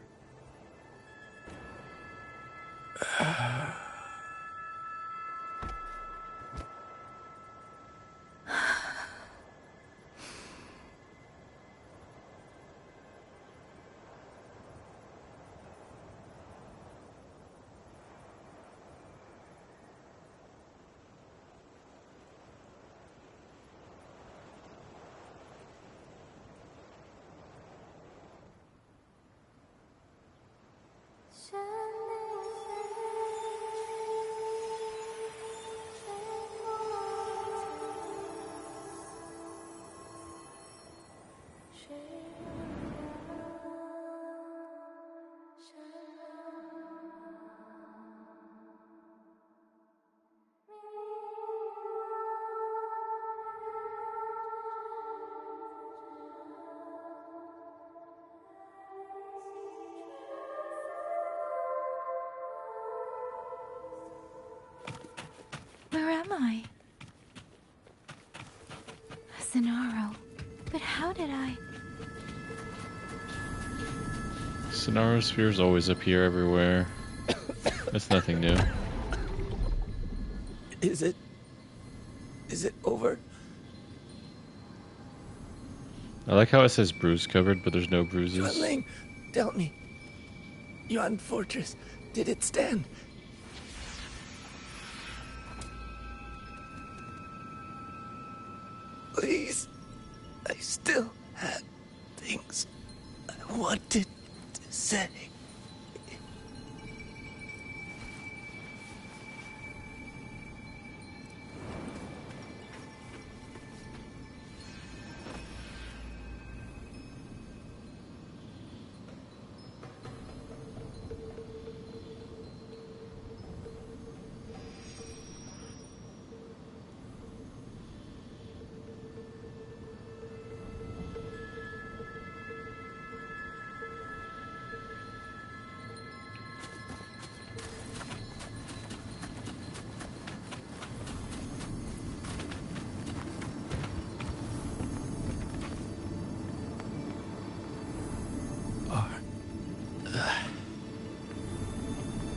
Where am I? Sonaro. But how did I... Sonaro spheres always appear everywhere. It's nothing new. Is it over? I like how it says bruise covered, but there's no bruises. Yuanling, tell me. Yuan Fortress, did it stand? Please, I still had things I wanted to say.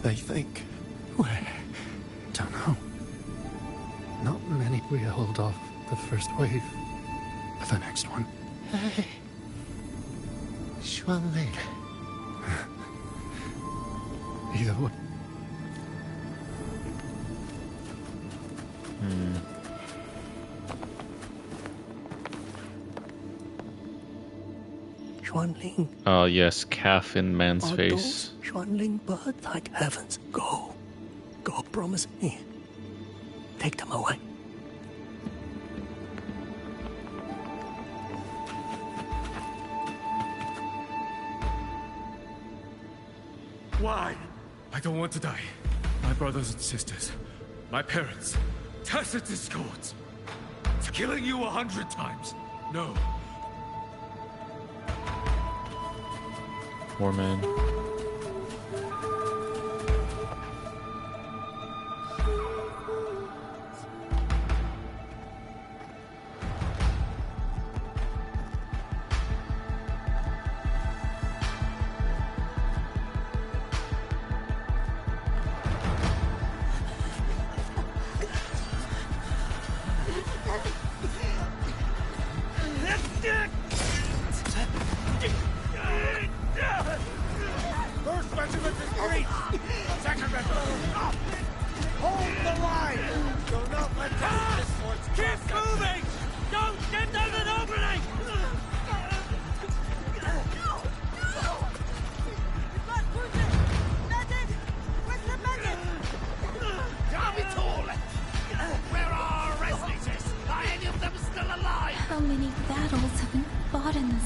I think don't know. Not many. We held off the first wave. But the next one. Hey. Xuanling. Either way. Xuanling. Oh yes, calf in man's Are face. those Xuanling birds like heavens? Go. Go, promise me. Take them away. Why? I don't want to die. My brothers and sisters, my parents, Tacit discords. It's killing you 100 times. No. Poor man.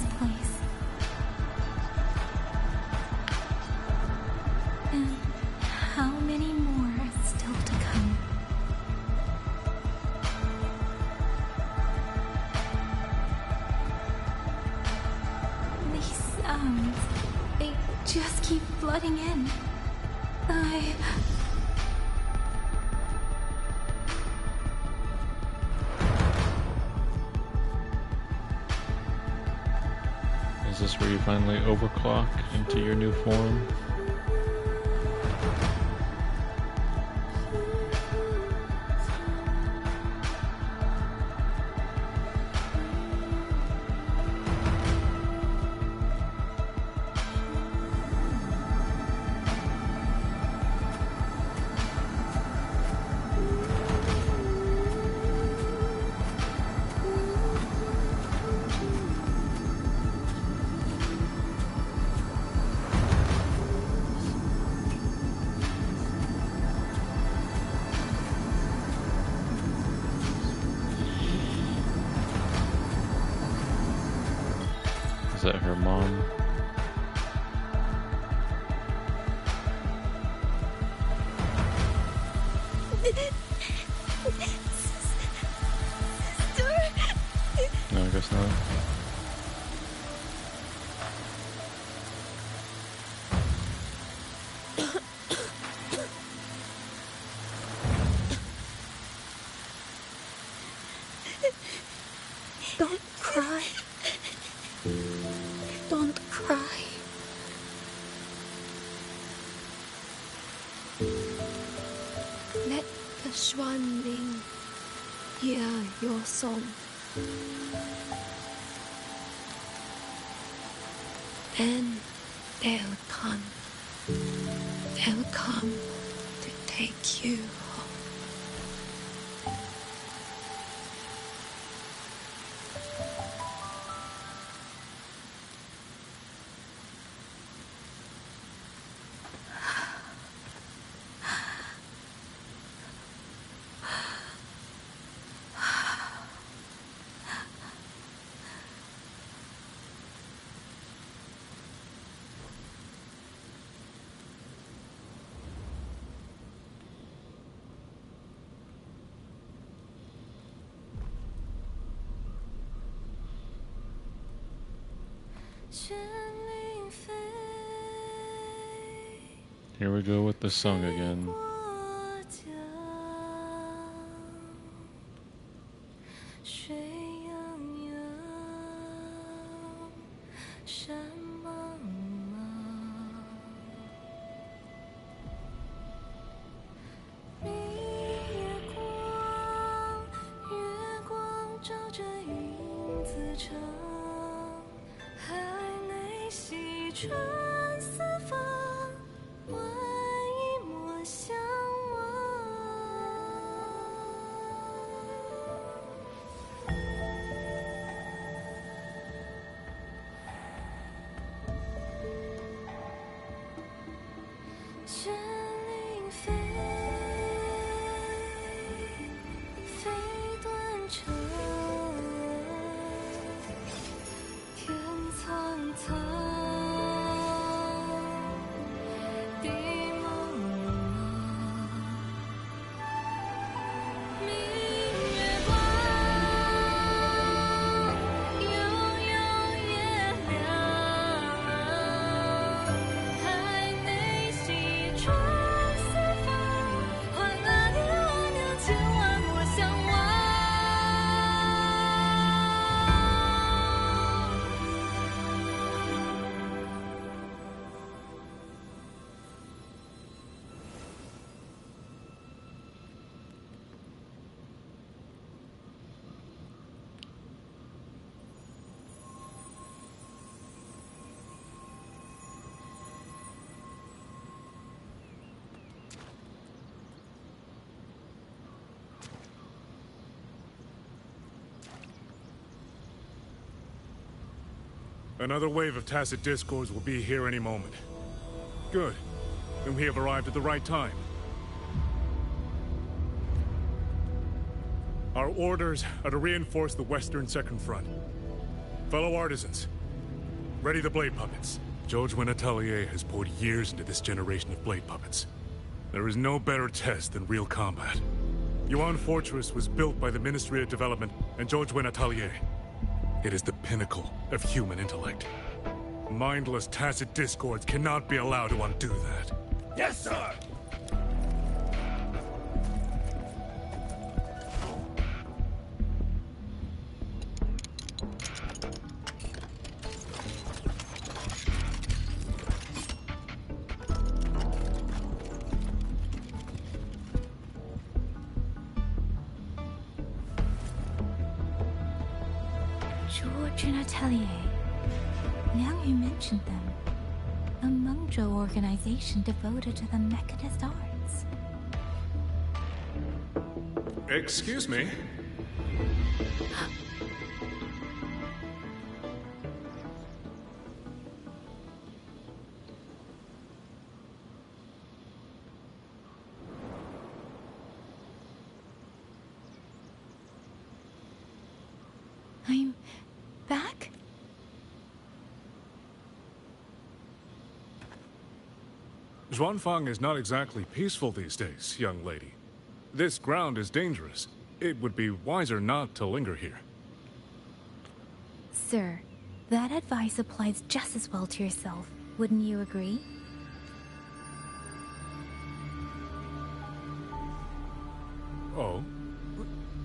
this place. And how many more are still to come? These sounds, they just keep flooding in. Is this where you finally overclock into your new form? Is that her mom? No, I guess not. Don't cry. Don't cry. Let the swan ling hear your song. Then they'll come. They'll come to take you home. Here we go with the song again. Another wave of tacit discords will be here any moment. Good. Then we have arrived at the right time. Our orders are to reinforce the Western Second Front. Fellow artisans, Ready the blade puppets. George Wynn Atelier has poured years into this generation of blade puppets. There is no better test than real combat. Yuan Fortress was built by the Ministry of Development and George Wynn Atelier. It is the pinnacle of human intellect. Mindless, tacit discords cannot be allowed to undo that. Yes, sir! George and Atelier. Now you mentioned them. A Mengzhou organization devoted to the mechanist arts. Excuse me? I'm back? Xuanfang is not exactly peaceful these days, young lady. This ground is dangerous. It would be wiser not to linger here. Sir, that advice applies just as well to yourself. Wouldn't you agree? Oh?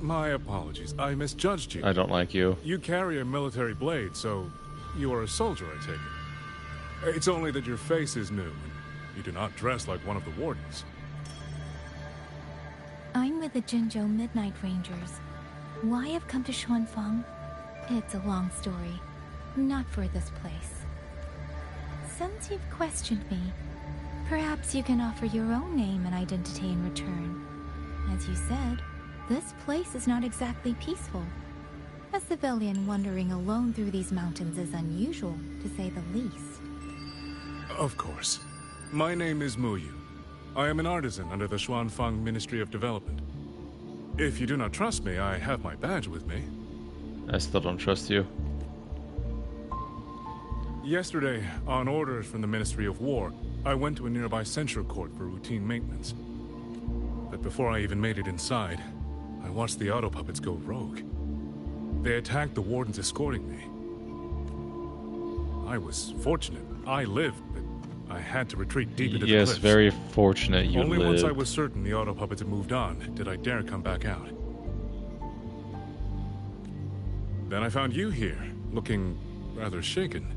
My apologies. I misjudged you. I don't like you. You carry a military blade, so you are a soldier, I take it. It's only that your face is new, and you do not dress like one of the wardens. I'm with the Jinzhou Midnight Rangers. Why I've come to Xuanfang? It's a long story. Not for this place. Since you've questioned me, perhaps you can offer your own name and identity in return. As you said, this place is not exactly peaceful. A civilian wandering alone through these mountains is unusual, to say the least. Of course. My name is Muyu. I am an artisan under the Xuanfang Ministry of Development. If you do not trust me, I have my badge with me. I still don't trust you. Yesterday, on orders from the Ministry of War, I went to a nearby censure court for routine maintenance. But before I even made it inside, I watched the auto puppets go rogue. They attacked the wardens escorting me. I was fortunate. I lived, but I had to retreat deep into the cliffs. Yes, very fortunate you Only lived. once I was certain the auto puppets had moved on did I dare come back out. Then I found you here, looking rather shaken.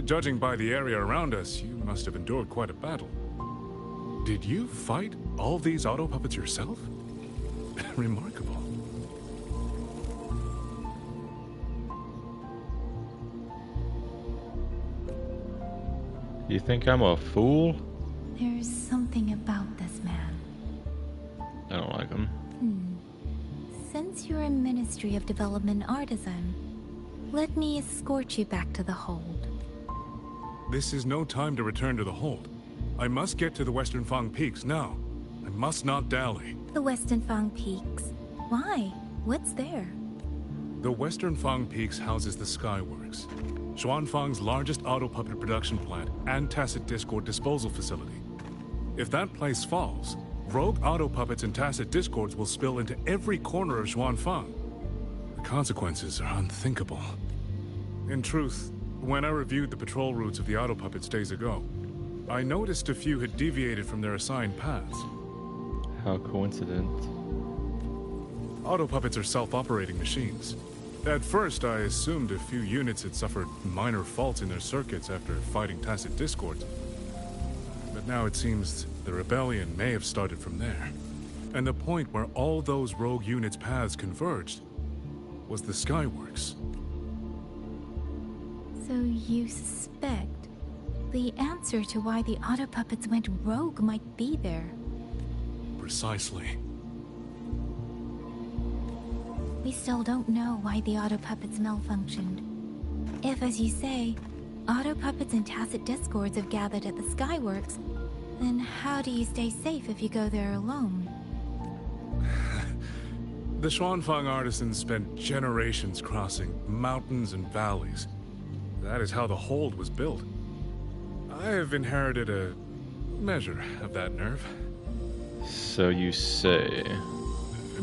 Judging by the area around us, you must have endured quite a battle. Did you fight all these auto puppets yourself? Remarkable. You think I'm a fool? There's something about this man. I don't like him. Since you're a Ministry of Development artisan, let me escort you back to the hold. This is no time to return to the hold. I must get to the Western Fang Peaks now. I must not dally. The Western Fang Peaks? Why? What's there? The Western Fang Peaks houses the Skyworks, Xuanfang's largest auto puppet production plant and tacit discord disposal facility. If that place falls, rogue auto puppets and tacit discords will spill into every corner of Xuanfang. The consequences are unthinkable. In truth, when I reviewed the patrol routes of the auto puppets days ago, I noticed a few had deviated from their assigned paths. How coincident. Auto puppets are self-operating machines. At first, I assumed a few units had suffered minor faults in their circuits after fighting tacit discords. But now it seems the rebellion may have started from there. And the point where all those rogue units' paths converged was the Skyworks. So you suspect the answer to why the auto puppets went rogue might be there? Precisely. We still don't know why the auto puppets malfunctioned. If, as you say, auto puppets and tacit discords have gathered at the Skyworks, then how do you stay safe if you go there alone? The Xuanfang artisans spent generations crossing mountains and valleys. That is how the hold was built. I have inherited a measure of that nerve. So you say.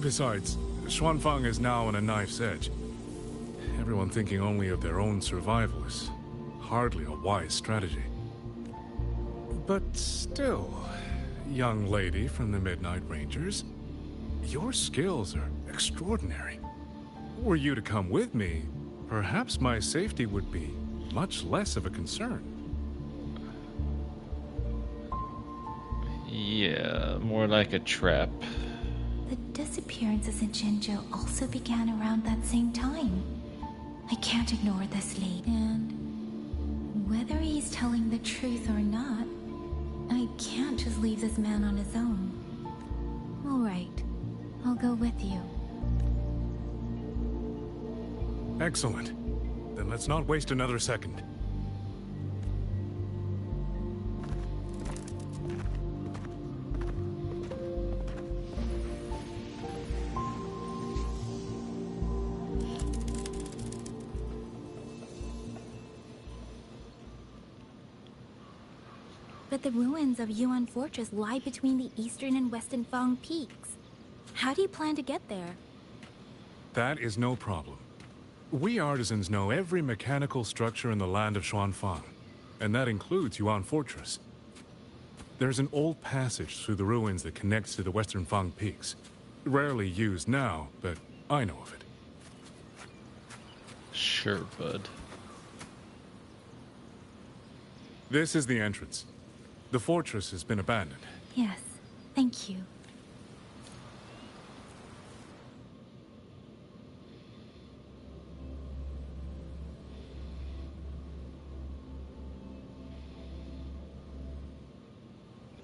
Besides, Xuanfang is now on a knife's edge. Everyone thinking only of their own survival is hardly a wise strategy. But still, young lady from the Midnight Rangers, your skills are extraordinary. Were you to come with me, perhaps my safety would be much less of a concern. Yeah, more like a trap. The disappearances in Jinzhou also began around that same time. I can't ignore this lead, and whether he's telling the truth or not, I can't just leave this man on his own. All right, I'll go with you. Excellent. Then let's not waste another second. But the ruins of Yuan Fortress lie between the eastern and western Fang peaks. How do you plan to get there? That is no problem. We artisans know every mechanical structure in the land of Xuanfang, and that includes Yuan Fortress. There's an old passage through the ruins that connects to the western Fang peaks. Rarely used now, but I know of it. Sure, bud. This is the entrance. The fortress has been abandoned. Yes, thank you.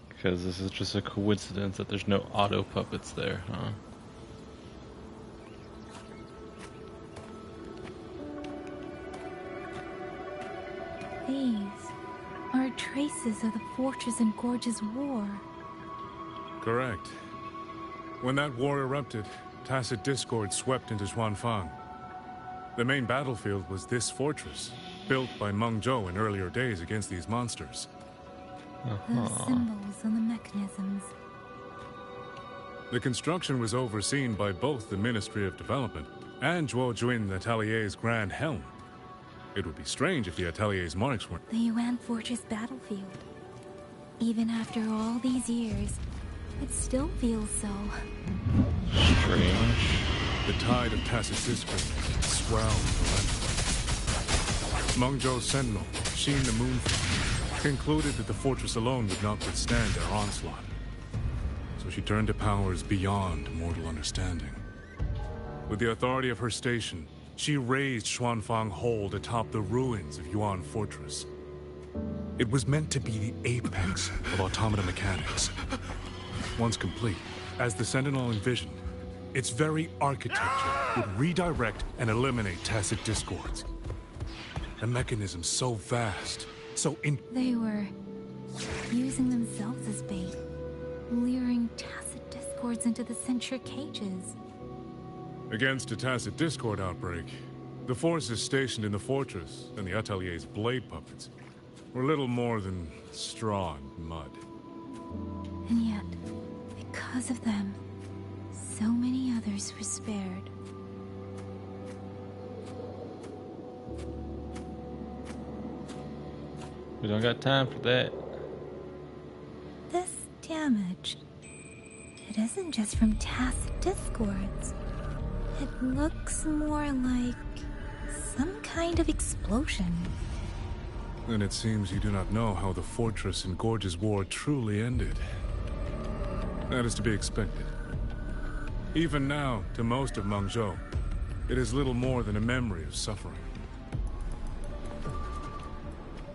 Because this is just a coincidence that there's no auto puppets there, huh? These are traces of the Fortress and Gorge's war. Correct. When that war erupted, tacit discord swept into Xuanfang. The main battlefield was this fortress, built by Meng Zhou in earlier days against these monsters. The symbols on the mechanisms. The construction was overseen by both the Ministry of Development and Zhuo Jun Atelier's Grand Helm. It would be strange if the Atelier's marks weren't... The Yuan Fortress battlefield. Even after all these years, it still feels so... strange. The tide of tacit discord swelled relentlessly. Meng Zhou's sentinel, Xin the Moonfall, concluded that the fortress alone would not withstand their onslaught. So she turned to powers beyond mortal understanding. With the authority of her station, she raised Xuanfang Hold atop the ruins of Yuan Fortress. It was meant to be the apex of automata mechanics. Once complete, as the Sentinel envisioned, its very architecture would redirect and eliminate tacit discords. A mechanism so vast, so They were using themselves as bait, luring tacit discords into the censure cages. Against a tacit discord outbreak, the forces stationed in the fortress and the Atelier's blade puppets were little more than straw and mud. And yet, because of them, so many others were spared. We don't got time for that. This damage, it isn't just from tacit discords. It looks more like some kind of explosion. Then it seems you do not know how the fortress and Gorge's war truly ended. That is to be expected. Even now, to most of Meng Zhou, it is little more than a memory of suffering.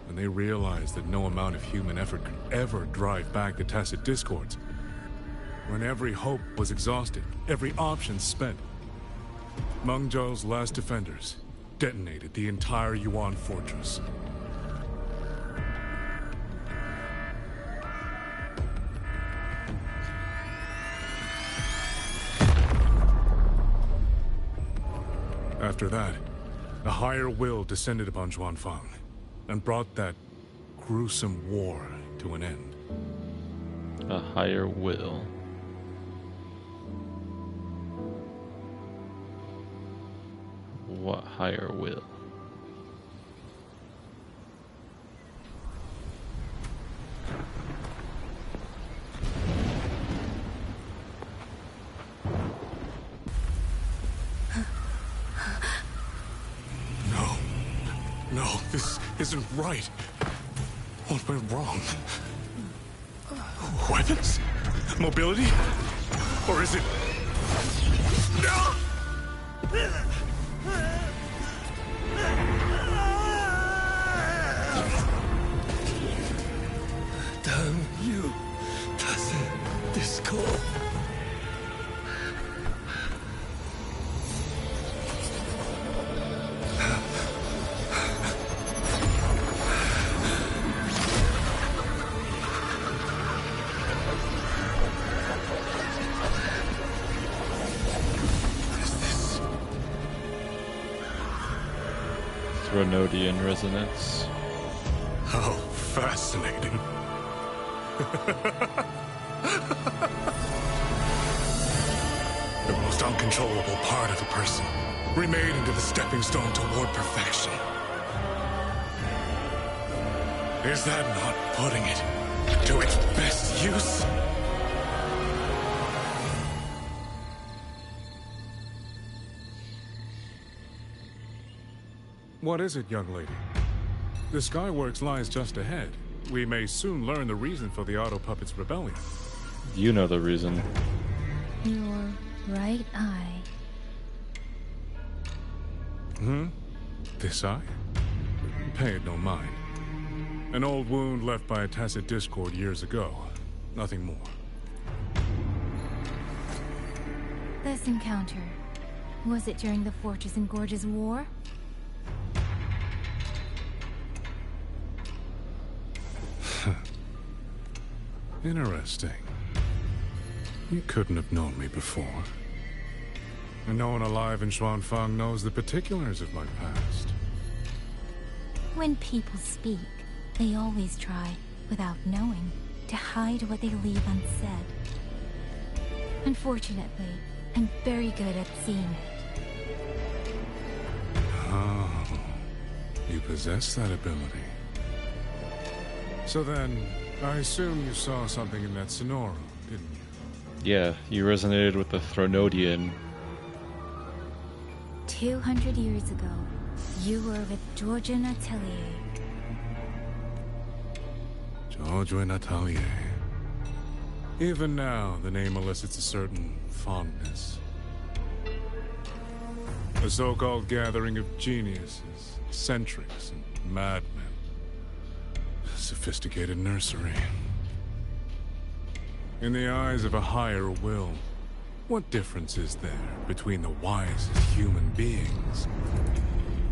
When they realized that no amount of human effort could ever drive back the tacit discords, when every hope was exhausted, every option spent, Meng Zhou's last defenders detonated the entire Yuan Fortress. After that, A higher will descended upon Xuanfang and brought that gruesome war to an end. A higher will. What higher will? No, this isn't right. What went wrong? Weapons? Mobility? Or is it... Damn you, Tacit Discord. Thronodian resonance. How fascinating. The most uncontrollable part of a person, remade into the stepping stone toward perfection. Is that not putting it to its best use? What is it, young lady? The Skyworks lies just ahead. We may soon learn the reason for the Auto Puppet's rebellion. You know the reason. Your right eye. This eye? Pay it no mind. An old wound left by a Tacit Discord years ago. Nothing more. This encounter, was it during the Fortress and Gorges War? Interesting. You couldn't have known me before. And no one alive in Xuanfang knows the particulars of my past. When people speak, they always try, without knowing, to hide what they leave unsaid. Unfortunately, I'm very good at seeing it. Oh, you possess that ability. So then, I assume you saw something in that Sonoro, didn't you? Yeah, you resonated with the Thronodian. 200 years ago, you were with Georgian Atelier. Georgian Atelier. Even now, the name elicits a certain fondness. A so-called gathering of geniuses, eccentrics, and madmen. Sophisticated nursery. In the eyes of a higher will, what difference is there between the wisest human beings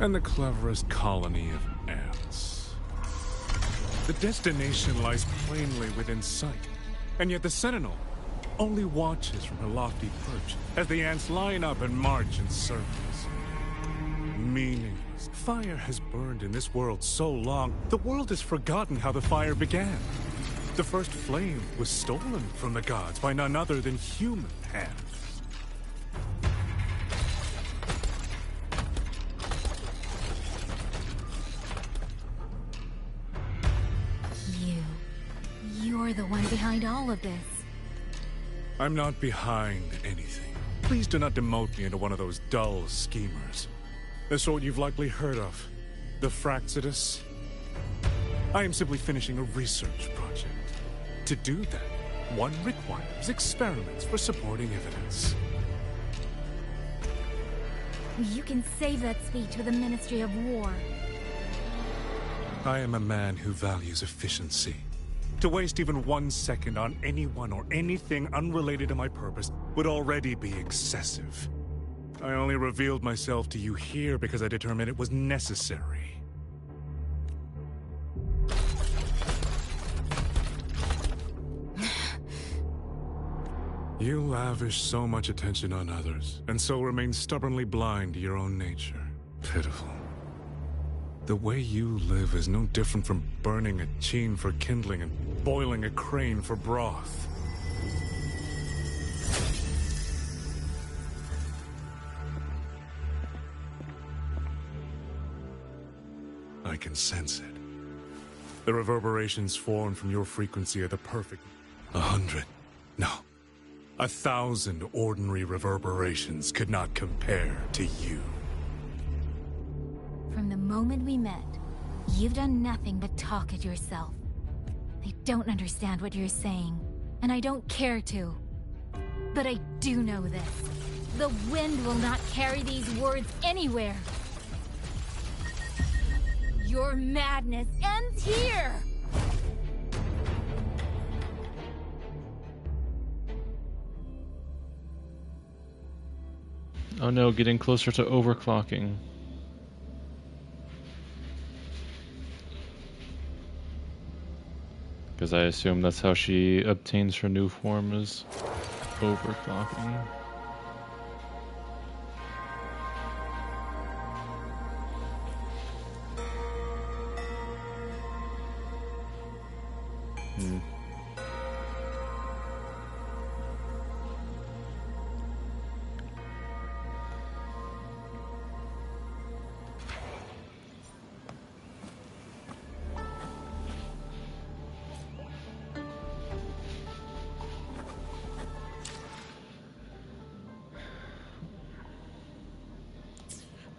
and the cleverest colony of ants? The destination lies plainly within sight, and yet the Sentinel only watches from her lofty perch as the ants line up and march in circles. Meaningless. Fire has burned in this world so long, the world has forgotten how the fire began. The first flame was stolen from the gods by none other than human hands. You're the one behind all of this. I'm not behind anything. Please do not demote me into one of those dull schemers. The sort you've likely heard of. The Fraxidus. I am simply finishing a research project. To do that, one requires experiments for supporting evidence. You can save that speech with the Ministry of War. I am a man who values efficiency. To waste even 1 second on anyone or anything unrelated to my purpose would already be excessive. I only revealed myself to you here because I determined it was necessary. You lavish so much attention on others, and so remain stubbornly blind to your own nature. Pitiful. The way you live is no different from burning a chin for kindling and boiling a crane for broth. I can sense it. The reverberations formed from your frequency are the perfect 100. No. 1,000 ordinary reverberations could not compare to you. From the moment we met, you've done nothing but talk at yourself. I don't understand what you're saying, and I don't care to. But I do know this. The wind will not carry these words anywhere. Your madness ends here! Oh no, getting closer to overclocking. Because I assume that's how she obtains her new form, is overclocking.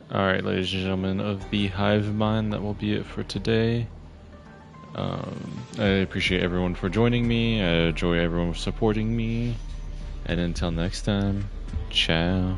Alright, ladies and gentlemen of the Hive Mind, that will be it for today. I appreciate everyone for joining me. I enjoy everyone supporting me. And until next time, ciao.